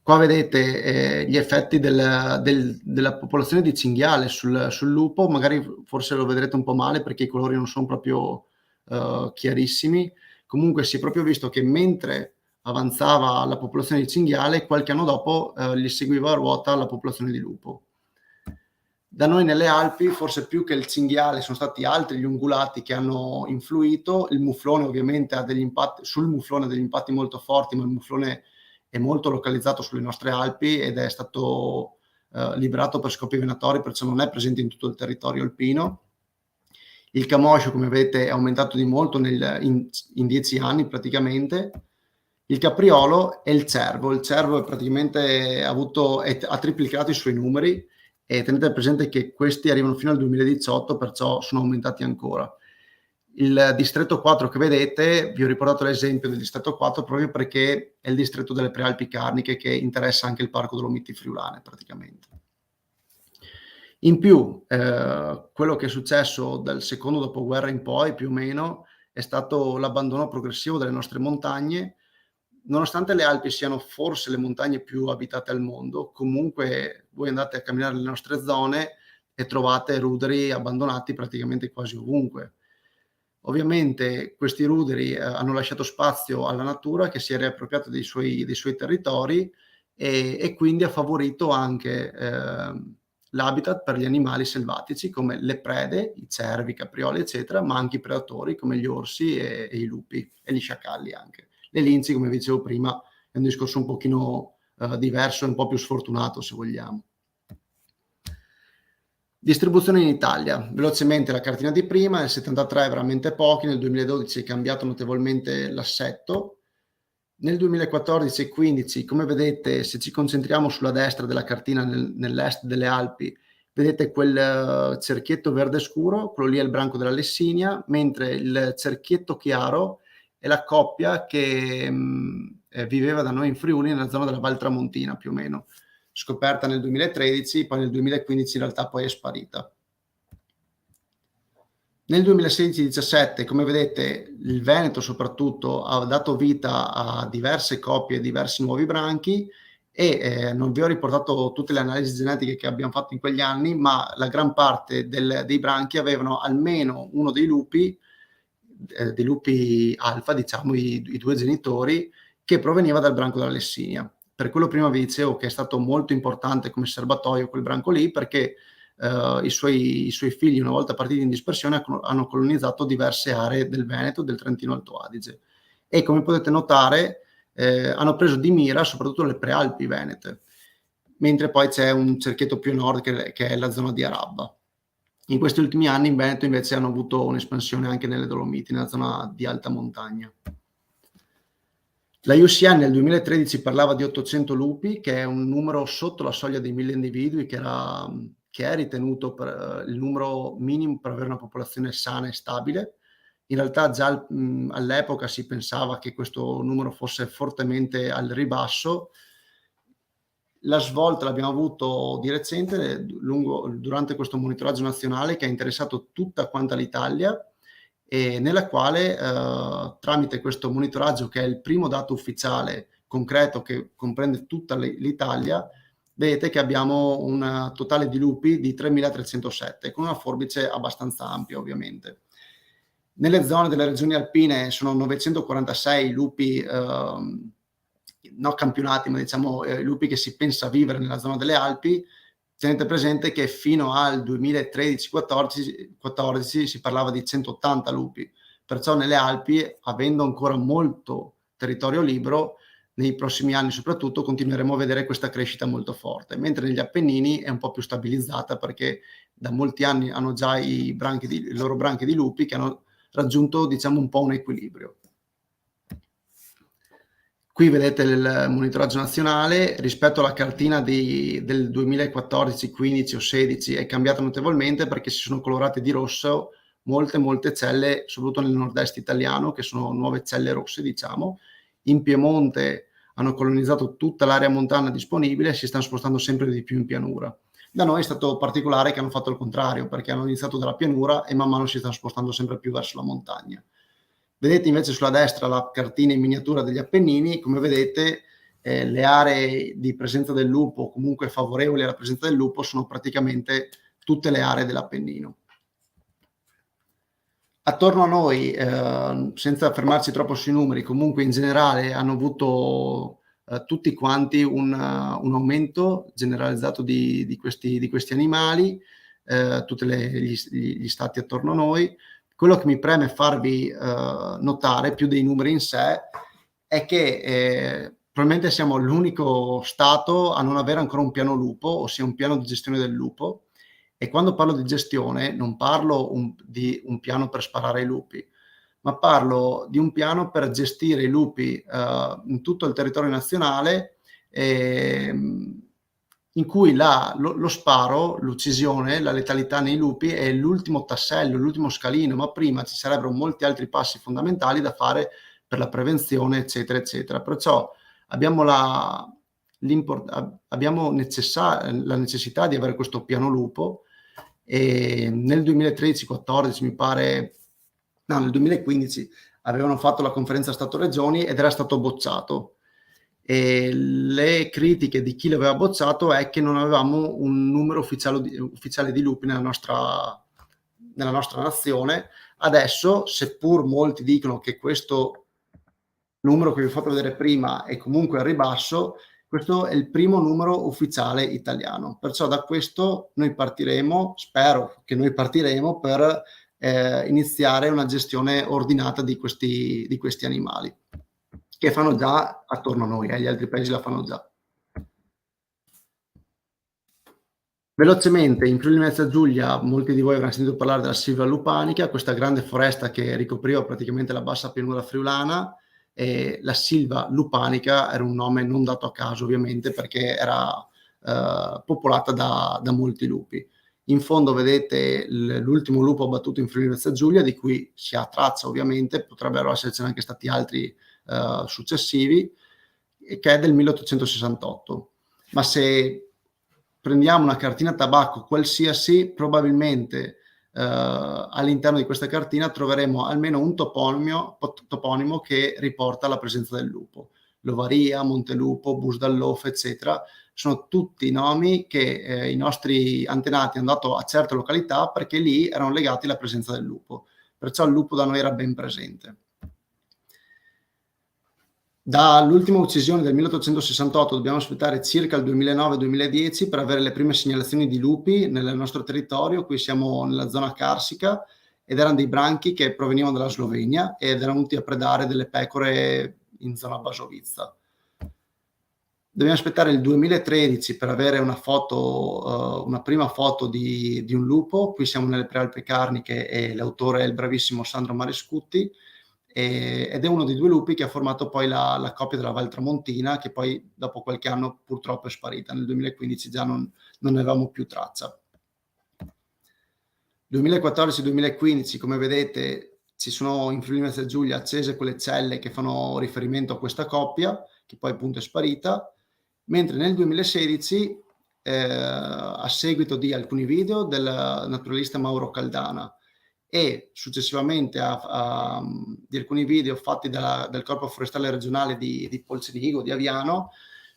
Qua vedete gli effetti della popolazione di cinghiale sul lupo. Magari forse lo vedrete un po' male perché i colori non sono proprio chiarissimi. Comunque si è proprio visto che mentre avanzava la popolazione di cinghiale, qualche anno dopo gli seguiva a ruota la popolazione di lupo. Da noi nelle Alpi, forse più che il cinghiale, sono stati altri gli ungulati che hanno influito. Il muflone ovviamente ha degli impatti, sul muflone degli impatti molto forti, ma il muflone è molto localizzato sulle nostre Alpi ed è stato liberato per scopi venatori, perciò non è presente in tutto il territorio alpino. Il camoscio, come vedete, è aumentato di molto in 10 anni praticamente. Il capriolo e il cervo. Il cervo è praticamente ha triplicato i suoi numeri, e tenete presente che questi arrivano fino al 2018, perciò sono aumentati ancora. Il distretto 4 che vedete, vi ho riportato l'esempio del distretto 4 proprio perché è il distretto delle prealpi carniche, che interessa anche il Parco Dolomiti Friulane praticamente. In più, quello che è successo dal secondo dopoguerra in poi, più o meno, è stato l'abbandono progressivo delle nostre montagne. Nonostante le Alpi siano forse le montagne più abitate al mondo, comunque voi andate a camminare nelle nostre zone e trovate ruderi abbandonati praticamente quasi ovunque. Ovviamente questi ruderi hanno lasciato spazio alla natura, che si è riappropriata dei suoi territori, e quindi ha favorito anche l'habitat per gli animali selvatici come le prede, i cervi, i caprioli, eccetera, ma anche i predatori come gli orsi e i lupi e gli sciacalli anche. Le linci, come vi dicevo prima, è un discorso un pochino diverso e un po' più sfortunato, se vogliamo. Distribuzione in Italia. Velocemente la cartina di prima, nel 73 veramente pochi, nel 2012 è cambiato notevolmente l'assetto. Nel 2014 e 15, come vedete, se ci concentriamo sulla destra della cartina nell'est delle Alpi, vedete quel cerchietto verde scuro, quello lì è il branco della Lessinia, mentre il cerchietto chiaro è la coppia che viveva da noi in Friuli, nella zona della Val Tramontina più o meno, scoperta nel 2013, poi nel 2015 in realtà poi è sparita. Nel 2016-17, come vedete, il Veneto soprattutto ha dato vita a diverse coppie, diversi nuovi branchi e non vi ho riportato tutte le analisi genetiche che abbiamo fatto in quegli anni, ma la gran parte dei branchi avevano almeno uno dei lupi alfa, diciamo i due genitori, che proveniva dal branco della Lessinia. Per quello prima vi dicevo che è stato molto importante come serbatoio quel branco lì, perché i suoi figli, una volta partiti in dispersione, hanno colonizzato diverse aree del Veneto, del Trentino Alto Adige, e come potete notare hanno preso di mira soprattutto le prealpi venete, mentre poi c'è un cerchietto più a nord che è la zona di Arabba. In questi ultimi anni in Veneto invece hanno avuto un'espansione anche nelle Dolomiti, nella zona di alta montagna. La IUCN nel 2013 parlava di 800 lupi, che è un numero sotto la soglia dei 1000 individui, che è ritenuto il numero minimo per avere una popolazione sana e stabile. In realtà già all'epoca si pensava che questo numero fosse fortemente al ribasso. La svolta l'abbiamo avuto di recente durante questo monitoraggio nazionale che ha interessato tutta quanta l'Italia, e nella quale tramite questo monitoraggio, che è il primo dato ufficiale concreto che comprende tutta l'Italia, vedete che abbiamo un totale di lupi di 3.307, con una forbice abbastanza ampia ovviamente. Nelle zone delle regioni alpine sono 946 lupi non campionati, ma diciamo lupi che si pensa vivere nella zona delle Alpi. Tenete presente che fino al 2013-14 si parlava di 180 lupi, perciò nelle Alpi, avendo ancora molto territorio libero, nei prossimi anni soprattutto continueremo a vedere questa crescita molto forte, mentre negli Appennini è un po' più stabilizzata, perché da molti anni hanno già i loro branchi di lupi che hanno raggiunto, diciamo, un po' un equilibrio. Qui vedete il monitoraggio nazionale rispetto alla cartina del 2014, 15 o 16 è cambiata notevolmente, perché si sono colorate di rosso molte celle, soprattutto nel nord-est italiano, che sono nuove celle rosse, diciamo. In Piemonte hanno colonizzato tutta l'area montana disponibile e si stanno spostando sempre di più in pianura. Da noi è stato particolare che hanno fatto il contrario, perché hanno iniziato dalla pianura e man mano si stanno spostando sempre più verso la montagna. Vedete invece sulla destra la cartina in miniatura degli Appennini. Come vedete le aree di presenza del lupo, comunque favorevoli alla presenza del lupo, sono praticamente tutte le aree dell'Appennino. Attorno a noi, senza fermarci troppo sui numeri, comunque in generale hanno avuto tutti quanti un aumento generalizzato di questi animali, tutti gli stati attorno a noi. Quello che mi preme farvi notare, più dei numeri in sé, è che probabilmente siamo l'unico stato a non avere ancora un piano lupo, ossia un piano di gestione del lupo. E quando parlo di gestione non parlo di un piano per sparare ai lupi, ma parlo di un piano per gestire i lupi in tutto il territorio nazionale, in cui lo sparo, l'uccisione, la letalità nei lupi è l'ultimo tassello, l'ultimo scalino, ma prima ci sarebbero molti altri passi fondamentali da fare per la prevenzione, eccetera, eccetera. Perciò abbiamo la necessità di avere questo piano lupo, e nel 2013-14 mi pare, no, nel 2015 avevano fatto la conferenza Stato-Regioni ed era stato bocciato. E le critiche di chi l'aveva bocciato è che non avevamo un numero ufficiale di lupi nella nostra nazione. Adesso, seppur molti dicono che questo numero che vi ho fatto vedere prima è comunque al ribasso, questo è il primo numero ufficiale italiano. Perciò da questo noi partiremo, spero che noi partiremo per iniziare una gestione ordinata di questi animali, che fanno già attorno a noi, gli altri paesi la fanno già. Velocemente, in Friuli Venezia Giulia, molti di voi avranno sentito parlare della Silva lupanica, questa grande foresta che ricopriva praticamente la bassa pianura friulana, e la Silva lupanica era un nome non dato a caso, ovviamente, perché era popolata da molti lupi. In fondo vedete l'ultimo lupo abbattuto in Friuli Venezia Giulia, di cui si ha traccia ovviamente, potrebbero esserci anche stati altri successivi, che è del 1868. Ma se prendiamo una cartina tabacco qualsiasi, probabilmente all'interno di questa cartina troveremo almeno un toponimo che riporta la presenza del lupo. Lovaria, Montelupo, Busdallof, eccetera, sono tutti nomi che i nostri antenati hanno dato a certe località perché lì erano legati alla presenza del lupo. Perciò il lupo da noi era ben presente. Dall'ultima uccisione del 1868 dobbiamo aspettare circa il 2009-2010 per avere le prime segnalazioni di lupi nel nostro territorio. Qui siamo nella zona carsica ed erano dei branchi che provenivano dalla Slovenia ed erano venuti a predare delle pecore in zona Basovizza. Dobbiamo aspettare il 2013 per avere una foto, una prima foto di un lupo. Qui siamo nelle Prealpi Carniche e l'autore è il bravissimo Sandro Marescutti, ed è uno dei due lupi che ha formato poi la coppia della Val Tramontina, che poi dopo qualche anno purtroppo è sparita. Nel 2015 già non ne avevamo più traccia. 2014-2015, come vedete, ci sono in Friuli Venezia Giulia accese quelle celle che fanno riferimento a questa coppia, che poi appunto è sparita, mentre nel 2016, a seguito di alcuni video del naturalista Mauro Caldana e successivamente di alcuni video fatti dal Corpo Forestale Regionale di Polcenigo, di Aviano,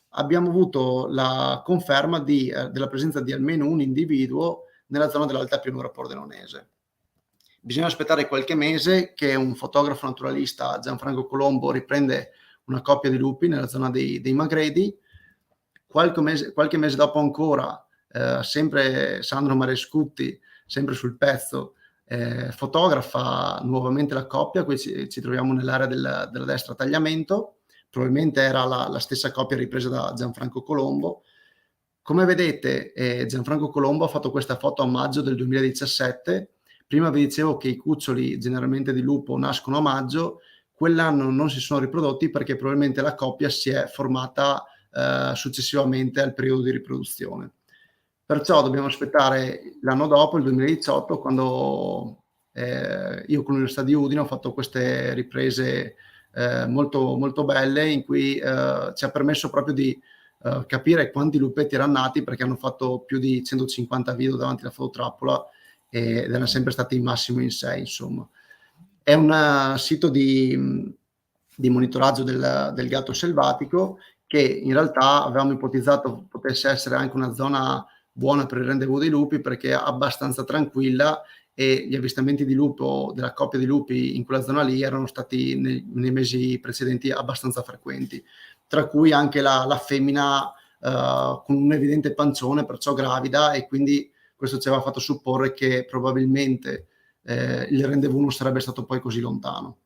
abbiamo avuto la conferma della presenza di almeno un individuo nella zona dell'Alta Pianura Pordenonese. Bisogna aspettare qualche mese che un fotografo naturalista, Gianfranco Colombo, riprende una coppia di lupi nella zona dei Magredi. Qualche mese dopo ancora, sempre Sandro Marescutti, sempre sul pezzo, fotografa nuovamente la coppia. Qui ci troviamo nell'area della destra tagliamento, probabilmente era la stessa coppia ripresa da Gianfranco Colombo. Come vedete, Gianfranco Colombo ha fatto questa foto a maggio del 2017. Prima vi dicevo che i cuccioli generalmente di lupo nascono a maggio, quell'anno non si sono riprodotti perché probabilmente la coppia si è formata successivamente al periodo di riproduzione. Perciò dobbiamo aspettare l'anno dopo, il 2018, quando io con l'Università di Udine ho fatto queste riprese molto, molto belle, in cui ci ha permesso proprio di capire quanti lupetti erano nati, perché hanno fatto più di 150 video davanti alla fototrappola ed erano sempre stati in massimo in 6, insomma. È un sito di monitoraggio del gatto selvatico che in realtà avevamo ipotizzato potesse essere anche una zona buona per il rendezvous dei lupi, perché è abbastanza tranquilla e gli avvistamenti di lupo della coppia di lupi in quella zona lì erano stati nei mesi precedenti abbastanza frequenti, tra cui anche la femmina con un evidente pancione, perciò gravida, e quindi questo ci aveva fatto supporre che probabilmente il rendezvous non sarebbe stato poi così lontano.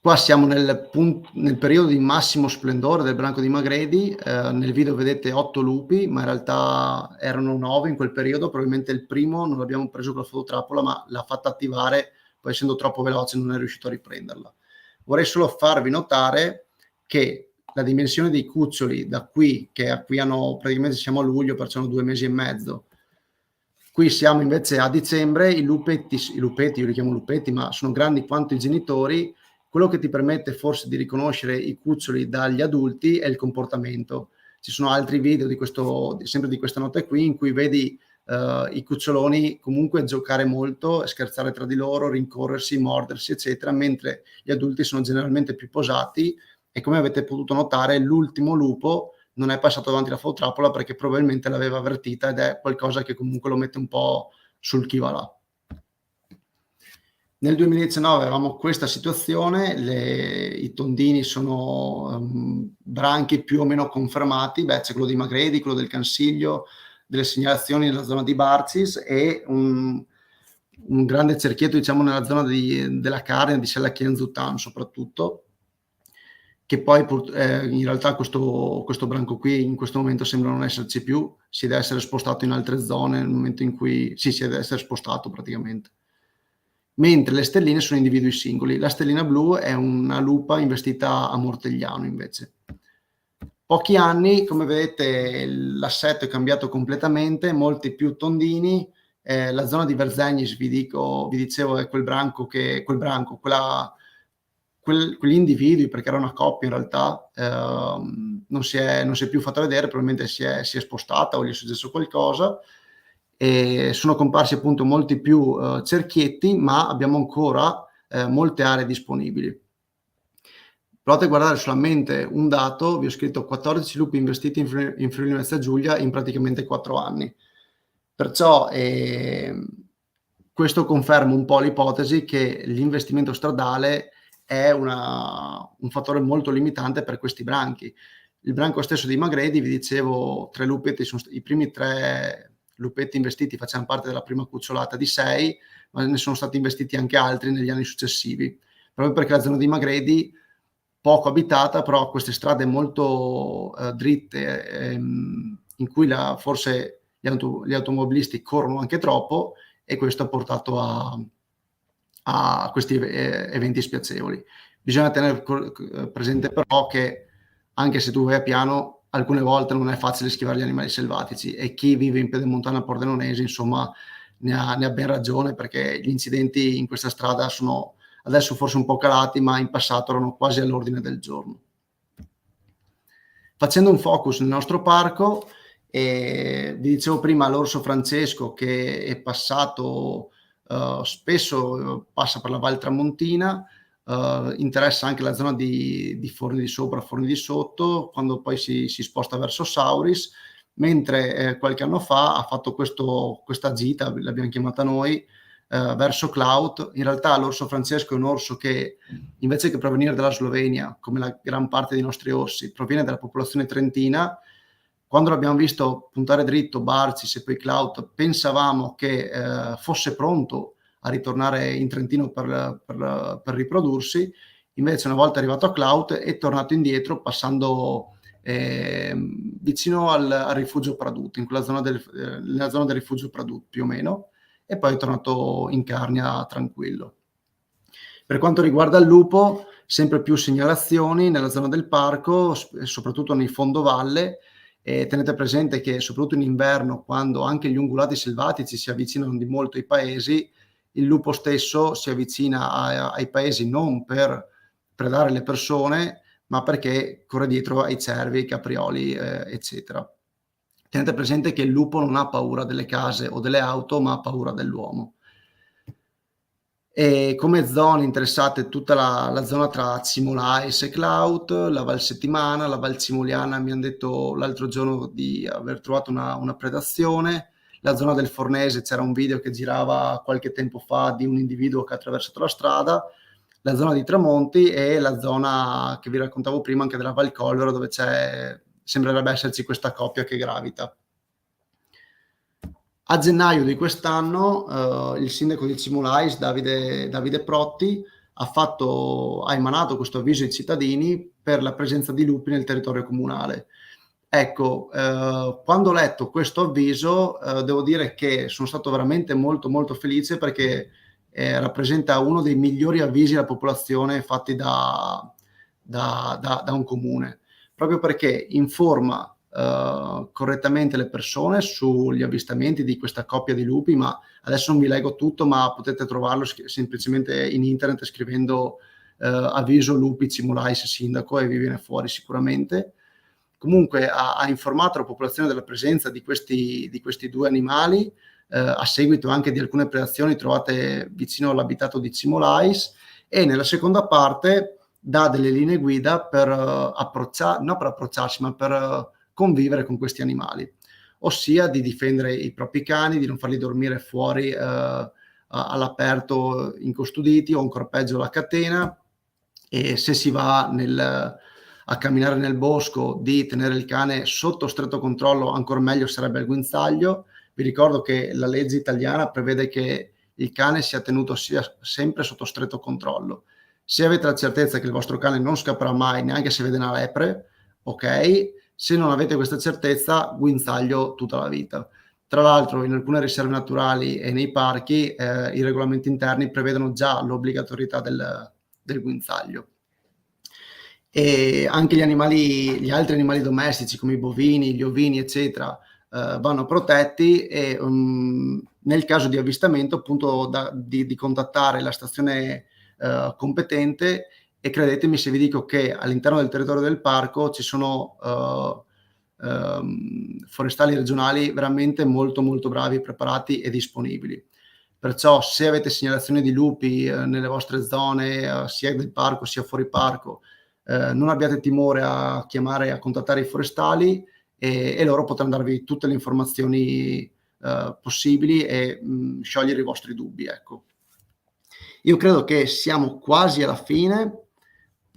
Qua siamo nel periodo di massimo splendore del branco di Magredi. Nel video vedete 8 lupi, ma in realtà erano 9 in quel periodo. Probabilmente il primo non l'abbiamo preso con la fototrappola, ma l'ha fatta attivare, poi essendo troppo veloce non è riuscito a riprenderla. Vorrei solo farvi notare che la dimensione dei cuccioli da qui, che a qui praticamente siamo a luglio, perciò hanno 2 mesi e mezzo. Qui siamo invece a dicembre, i lupetti, io li chiamo lupetti, ma sono grandi quanto i genitori. Quello che ti permette forse di riconoscere i cuccioli dagli adulti è il comportamento. Ci sono altri video sempre di questa notte qui, in cui vedi i cuccioloni comunque giocare molto, scherzare tra di loro, rincorrersi, mordersi, eccetera, mentre gli adulti sono generalmente più posati. E come avete potuto notare, l'ultimo lupo non è passato davanti alla fototrappola perché probabilmente l'aveva avvertita, ed è qualcosa che comunque lo mette un po' sul chi va là. Nel 2019 avevamo questa situazione, i tondini sono branchi più o meno confermati, c'è quello di Magredi, quello del Cansiglio, delle segnalazioni nella zona di Barcis e un grande cerchietto, diciamo, nella zona della Carnia, di Sella Chienzutano soprattutto. che poi in realtà questo branco qui in questo momento sembra non esserci più, si deve essere spostato in altre zone nel momento in cui si deve essere spostato praticamente. Mentre le stelline sono individui singoli. La stellina blu è una lupa investita a Mortegliano invece. Pochi anni, come vedete, l'assetto è cambiato completamente, molti più tondini. La zona di Verzegnis, vi dicevo, è quegli individui, perché era una coppia in realtà, non si è più fatta vedere, probabilmente si è spostata o gli è successo qualcosa. E sono comparsi appunto molti più cerchietti, ma abbiamo ancora molte aree disponibili. Provate a guardare solamente un dato, vi ho scritto 14 lupi investiti in Friuli Venezia Giulia in praticamente 4 anni. Perciò questo conferma un po' l'ipotesi che l'investimento stradale è un fattore molto limitante per questi branchi. Il branco stesso di Magredi, vi dicevo, i primi 3 lupetti investiti facevano parte della prima cucciolata di 6, ma ne sono stati investiti anche altri negli anni successivi, proprio perché la zona di Magredi, poco abitata, però queste strade molto dritte, in cui forse gli automobilisti corrono anche troppo, e questo ha portato a questi eventi spiacevoli. Bisogna tenere presente però che anche se tu vai a piano, alcune volte non è facile schivare gli animali selvatici, e chi vive in Pedemontana Pordenonese, insomma, ne ha ben ragione, perché gli incidenti in questa strada sono adesso forse un po' calati, ma in passato erano quasi all'ordine del giorno. Facendo un focus nel nostro parco, vi dicevo prima l'orso Francesco, che è passato spesso, passa per la Val Tramontina, interessa anche la zona di Forni di Sopra, Forni di Sotto, quando poi si sposta verso Sauris, mentre qualche anno fa ha fatto questa gita, l'abbiamo chiamata noi, verso Cloud. In realtà l'orso Francesco è un orso che, invece che provenire dalla Slovenia, come la gran parte dei nostri orsi, proviene dalla popolazione trentina. Quando l'abbiamo visto puntare dritto Barcis e poi Cloud, pensavamo che fosse pronto a ritornare in Trentino per riprodursi. Invece, una volta arrivato a Cloud, è tornato indietro, passando vicino al rifugio Pradut, nella zona del rifugio Pradut più o meno, e poi è tornato in Carnia tranquillo. Per quanto riguarda il lupo, sempre più segnalazioni nella zona del parco, soprattutto nei fondovalle. Tenete presente che soprattutto in inverno, quando anche gli ungulati selvatici si avvicinano di molto ai paesi, il lupo stesso si avvicina ai paesi non per predare le persone, ma perché corre dietro ai cervi, ai caprioli, eccetera. Tenete presente che il lupo non ha paura delle case o delle auto, ma ha paura dell'uomo. E come zone interessate tutta la zona tra Cimolais e Cloud, la Val Settimana, la Val Cimoliana, mi hanno detto l'altro giorno di aver trovato una predazione. La zona del Fornese, c'era un video che girava qualche tempo fa di un individuo che ha attraversato la strada. La zona di Tramonti e la zona che vi raccontavo prima anche della Val Colvero, dove sembrerebbe esserci questa coppia che gravita. A gennaio di quest'anno il sindaco di Cimolais, Davide Protti, ha emanato questo avviso ai cittadini per la presenza di lupi nel territorio comunale. Ecco, quando ho letto questo avviso, devo dire che sono stato veramente molto molto felice, perché rappresenta uno dei migliori avvisi alla popolazione fatti da un comune, proprio perché informa correttamente le persone sugli avvistamenti di questa coppia di lupi. Ma adesso non vi leggo tutto, ma potete trovarlo semplicemente in internet scrivendo avviso lupi Cimolais sindaco e vi viene fuori sicuramente. Comunque ha informato la popolazione della presenza di questi 2 animali, a seguito anche di alcune predazioni trovate vicino all'abitato di Cimolais, e nella seconda parte dà delle linee guida per approcciarsi, ma per convivere con questi animali, ossia di difendere i propri cani, di non farli dormire fuori all'aperto incustoditi, o ancora peggio la catena, e se si va a camminare nel bosco di tenere il cane sotto stretto controllo. Ancora meglio sarebbe il guinzaglio. Vi ricordo che la legge italiana prevede che il cane sia tenuto sempre sotto stretto controllo. Se avete la certezza che il vostro cane non scapperà mai, neanche se vede una lepre, ok. Se non avete questa certezza, guinzaglio tutta la vita. Tra l'altro, in alcune riserve naturali e nei parchi, i regolamenti interni prevedono già l'obbligatorietà del guinzaglio. E anche gli altri animali domestici, come i bovini, gli ovini, eccetera, vanno protetti, e nel caso di avvistamento, appunto, di contattare la stazione competente. E credetemi se vi dico che all'interno del territorio del parco ci sono forestali regionali veramente molto molto bravi, preparati e disponibili. Perciò, se avete segnalazioni di lupi nelle vostre zone, sia del parco sia fuori parco, non abbiate timore a chiamare, a contattare i forestali, e loro potranno darvi tutte le informazioni possibili e sciogliere i vostri dubbi, ecco. Io credo che siamo quasi alla fine.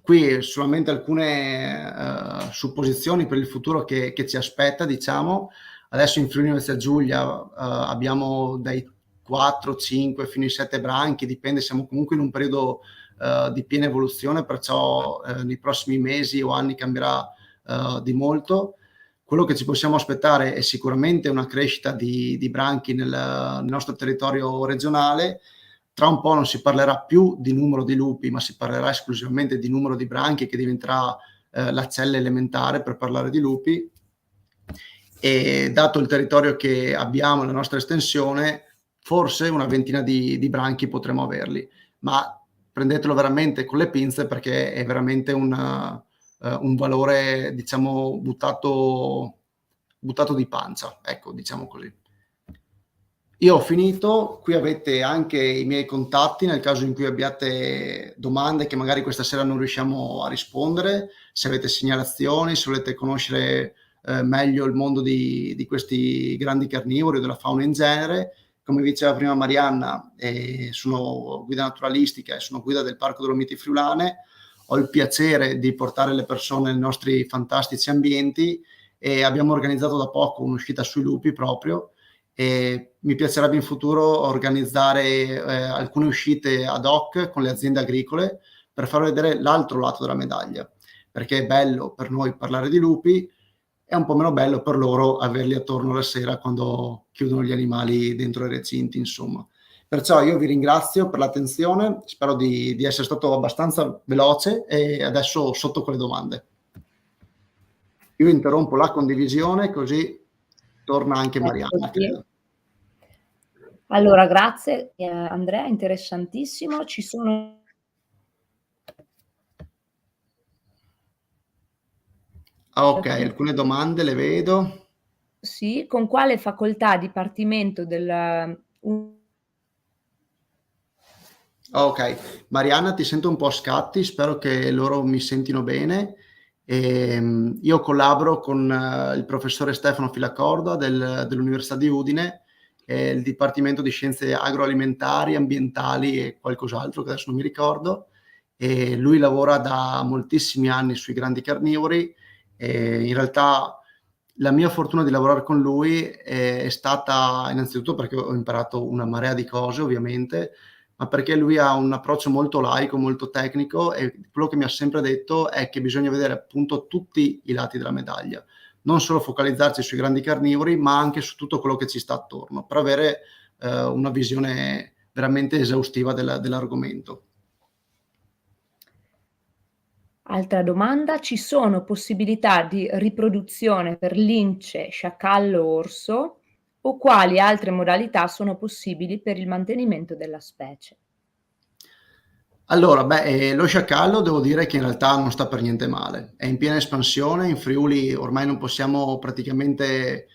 Qui solamente alcune supposizioni per il futuro che ci aspetta, diciamo. Adesso in Friuli Venezia Giulia abbiamo dai 4, 5 fino ai 7 branchi, dipende, siamo comunque in un periodo di piena evoluzione, perciò nei prossimi mesi o anni cambierà di molto. Quello che ci possiamo aspettare è sicuramente una crescita di branchi nel nostro territorio regionale. Tra un po' non si parlerà più di numero di lupi, ma si parlerà esclusivamente di numero di branchi, che diventerà la cella elementare per parlare di lupi. E dato il territorio che abbiamo, la nostra estensione, forse una ventina di branchi potremo averli, ma prendetelo veramente con le pinze, perché è veramente un valore, diciamo, buttato di pancia, ecco, diciamo così. Io ho finito, qui avete anche i miei contatti nel caso in cui abbiate domande che magari questa sera non riusciamo a rispondere, se avete segnalazioni, se volete conoscere meglio il mondo di questi grandi carnivori o della fauna in genere. Come diceva prima Marianna, sono guida naturalistica e sono guida del Parco Dolomiti Friulane. Ho il piacere di portare le persone nei nostri fantastici ambienti, e abbiamo organizzato da poco un'uscita sui lupi proprio. E mi piacerebbe in futuro organizzare alcune uscite ad hoc con le aziende agricole per far vedere l'altro lato della medaglia, perché è bello per noi parlare di lupi, è un po' meno bello per loro averli attorno la sera quando chiudono gli animali dentro i recinti, insomma. Perciò io vi ringrazio per l'attenzione, spero di essere stato abbastanza veloce, e adesso sotto con le domande. Io interrompo la condivisione, così torna anche Marianna, credo. Allora, grazie Andrea, interessantissimo. Ci sono ok, alcune domande le vedo. Sì, con quale facoltà, dipartimento del Ok, Marianna, ti sento un po' a scatti, spero che loro mi sentino bene. Io collaboro con il professore Stefano Filacorda dell'Università di Udine, il Dipartimento di Scienze Agroalimentari, Ambientali e qualcos'altro che adesso non mi ricordo, e lui lavora da moltissimi anni sui grandi carnivori. In realtà la mia fortuna di lavorare con lui è stata innanzitutto perché ho imparato una marea di cose, ovviamente, ma perché lui ha un approccio molto laico, molto tecnico, e quello che mi ha sempre detto è che bisogna vedere appunto tutti i lati della medaglia, non solo focalizzarci sui grandi carnivori, ma anche su tutto quello che ci sta attorno, per avere una visione veramente esaustiva dell'argomento. Altra domanda: ci sono possibilità di riproduzione per lince, sciacallo, orso, o quali altre modalità sono possibili per il mantenimento della specie? Allora, lo sciacallo devo dire che in realtà non sta per niente male, è in piena espansione. In Friuli ormai non possiamo praticamente,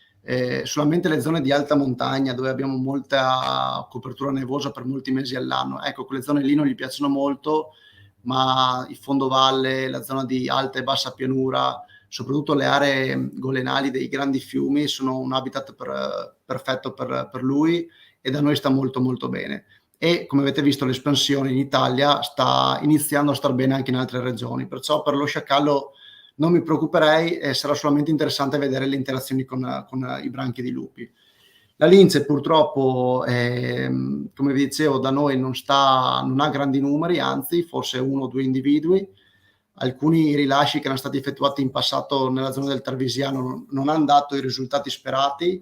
solamente le zone di alta montagna dove abbiamo molta copertura nevosa per molti mesi all'anno, ecco, quelle zone lì non gli piacciono molto, ma il fondovalle, la zona di alta e bassa pianura, soprattutto le aree golenali dei grandi fiumi, sono un habitat perfetto per lui, e da noi sta molto molto bene. E come avete visto, l'espansione in Italia sta iniziando a star bene anche in altre regioni, perciò per lo sciacallo non mi preoccuperei, e sarà solamente interessante vedere le interazioni con i branchi di lupi. La lince purtroppo, come vi dicevo, da noi non ha grandi numeri, anzi forse 1 o 2 individui. Alcuni rilasci che erano stati effettuati in passato nella zona del Tarvisiano non han dato i risultati sperati.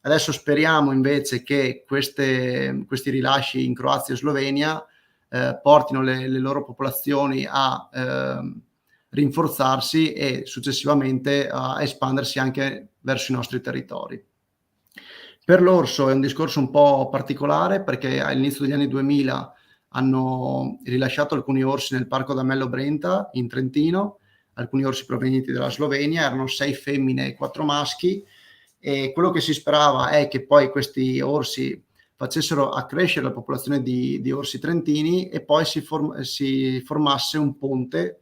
Adesso speriamo invece che questi rilasci in Croazia e Slovenia portino le loro popolazioni a rinforzarsi e successivamente a espandersi anche verso i nostri territori. Per l'orso è un discorso un po' particolare, perché all'inizio degli anni 2000 hanno rilasciato alcuni orsi nel parco d'Amello Brenta in Trentino, alcuni orsi provenienti dalla Slovenia, erano 6 femmine e 4 maschi, e quello che si sperava è che poi questi orsi facessero accrescere la popolazione di orsi trentini e poi si formasse un ponte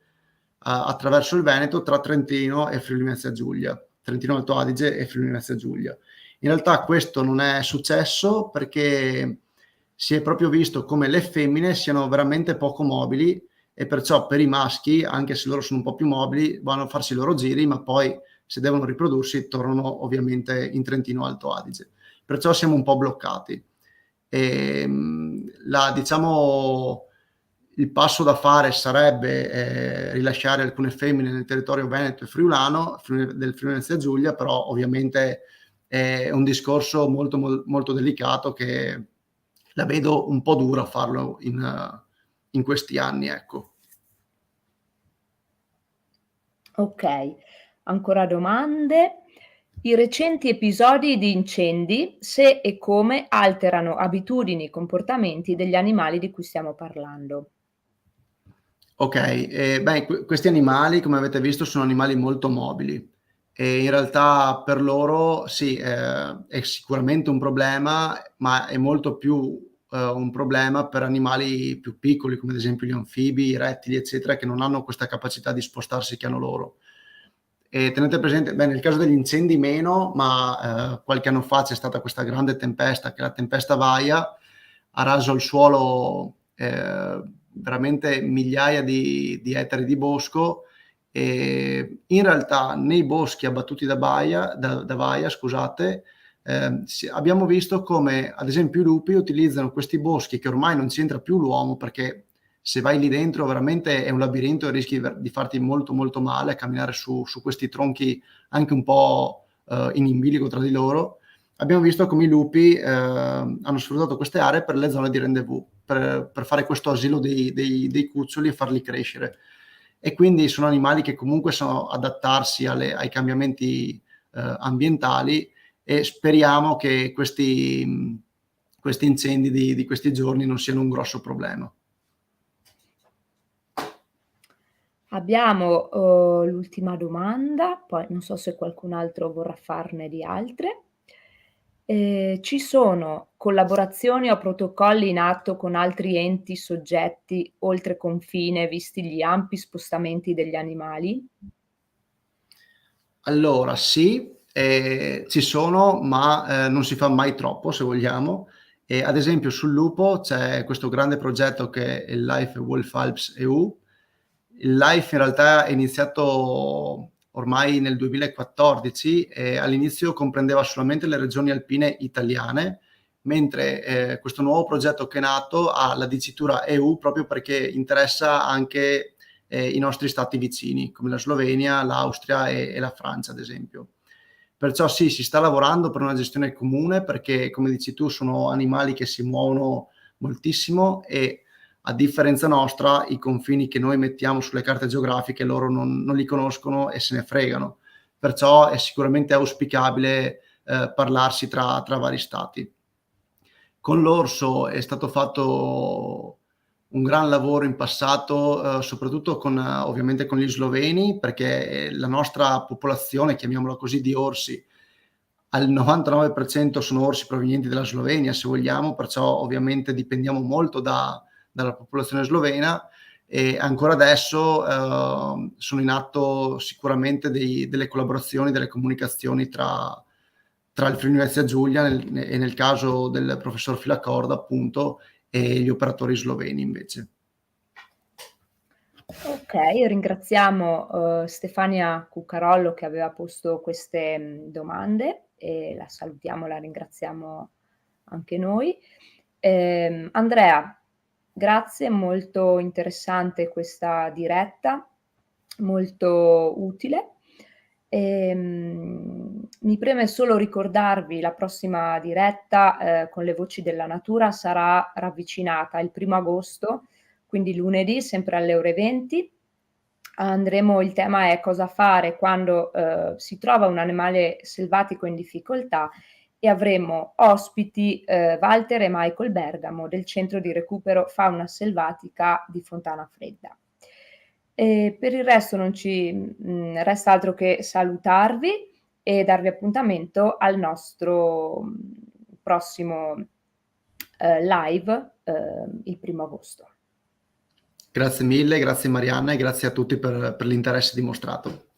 attraverso il Veneto tra Trentino e Friuli Venezia Giulia, Trentino Alto Adige e Friuli Venezia Giulia. In realtà questo non è successo perché si è proprio visto come le femmine siano veramente poco mobili, e perciò per i maschi, anche se loro sono un po' più mobili, vanno a farsi i loro giri, ma poi se devono riprodursi tornano ovviamente in Trentino Alto Adige. Perciò siamo un po' bloccati. Diciamo, il passo da fare sarebbe rilasciare alcune femmine nel territorio veneto e friulano del Friuli Venezia Giulia, però ovviamente è un discorso molto, molto delicato, che la vedo un po' dura farlo in questi anni, ecco. Ok, ancora domande. I recenti episodi di incendi, se e come alterano abitudini e comportamenti degli animali di cui stiamo parlando? Ok, questi animali, come avete visto, sono animali molto mobili, e in realtà per loro sì, è sicuramente un problema, ma è molto più un problema per animali più piccoli, come ad esempio gli anfibi, i rettili, eccetera, che non hanno questa capacità di spostarsi che hanno loro. E tenete presente, nel caso degli incendi meno, ma qualche anno fa c'è stata questa grande tempesta, che è la tempesta Vaia, ha raso il suolo veramente migliaia di ettari di bosco, e in realtà nei boschi abbattuti da Vaia, scusate, abbiamo visto come ad esempio i lupi utilizzano questi boschi, che ormai non c'entra più l'uomo, perché se vai lì dentro veramente è un labirinto e rischi di farti molto molto male a camminare su questi tronchi anche un po' in bilico tra di loro. Abbiamo visto come i lupi hanno sfruttato queste aree per le zone di rendezvous, per fare questo asilo dei cuccioli e farli crescere. E quindi sono animali che comunque sanno adattarsi ai cambiamenti ambientali, e speriamo che questi incendi di questi giorni non siano un grosso problema. Abbiamo l'ultima domanda, poi non so se qualcun altro vorrà farne di altre. Ci sono collaborazioni o protocolli in atto con altri enti, soggetti oltre confine, visti gli ampi spostamenti degli animali? Allora sì, ci sono, ma non si fa mai troppo, se vogliamo. Ad esempio sul lupo c'è questo grande progetto che è il Life Wolf Alps EU. Il Life in realtà è iniziato ormai nel 2014, e all'inizio comprendeva solamente le regioni alpine italiane, mentre questo nuovo progetto che è nato ha la dicitura EU proprio perché interessa anche i nostri stati vicini, come la Slovenia, l'Austria e la Francia, ad esempio. Perciò sì, si sta lavorando per una gestione comune, perché come dici tu sono animali che si muovono moltissimo, e a differenza nostra i confini che noi mettiamo sulle carte geografiche loro non li conoscono e se ne fregano. Perciò è sicuramente auspicabile parlarsi tra vari stati. Con l'orso è stato fatto un gran lavoro in passato, soprattutto ovviamente con gli sloveni, perché la nostra popolazione, chiamiamola così, di orsi, al 99% sono orsi provenienti dalla Slovenia, se vogliamo, perciò ovviamente dipendiamo molto dalla popolazione slovena, e ancora adesso sono in atto sicuramente delle collaborazioni, delle comunicazioni tra il Friuli Venezia Giulia e nel caso del professor Filacorda appunto, e gli operatori sloveni invece. Okay, ringraziamo Stefania Cuccarollo che aveva posto queste domande e la salutiamo, la ringraziamo anche noi. Andrea, grazie, molto interessante questa diretta, molto utile. Mi preme solo ricordarvi la prossima diretta con le voci della natura sarà ravvicinata il 1° agosto, quindi lunedì, sempre alle ore 20. Il tema è cosa fare quando si trova un animale selvatico in difficoltà, e avremo ospiti Walter e Michael Bergamo del Centro di Recupero Fauna Selvatica di Fontana Fredda. E per il resto non ci resta altro che salutarvi e darvi appuntamento al nostro prossimo live il 1° agosto. Grazie mille, grazie Marianna e grazie a tutti per l'interesse dimostrato.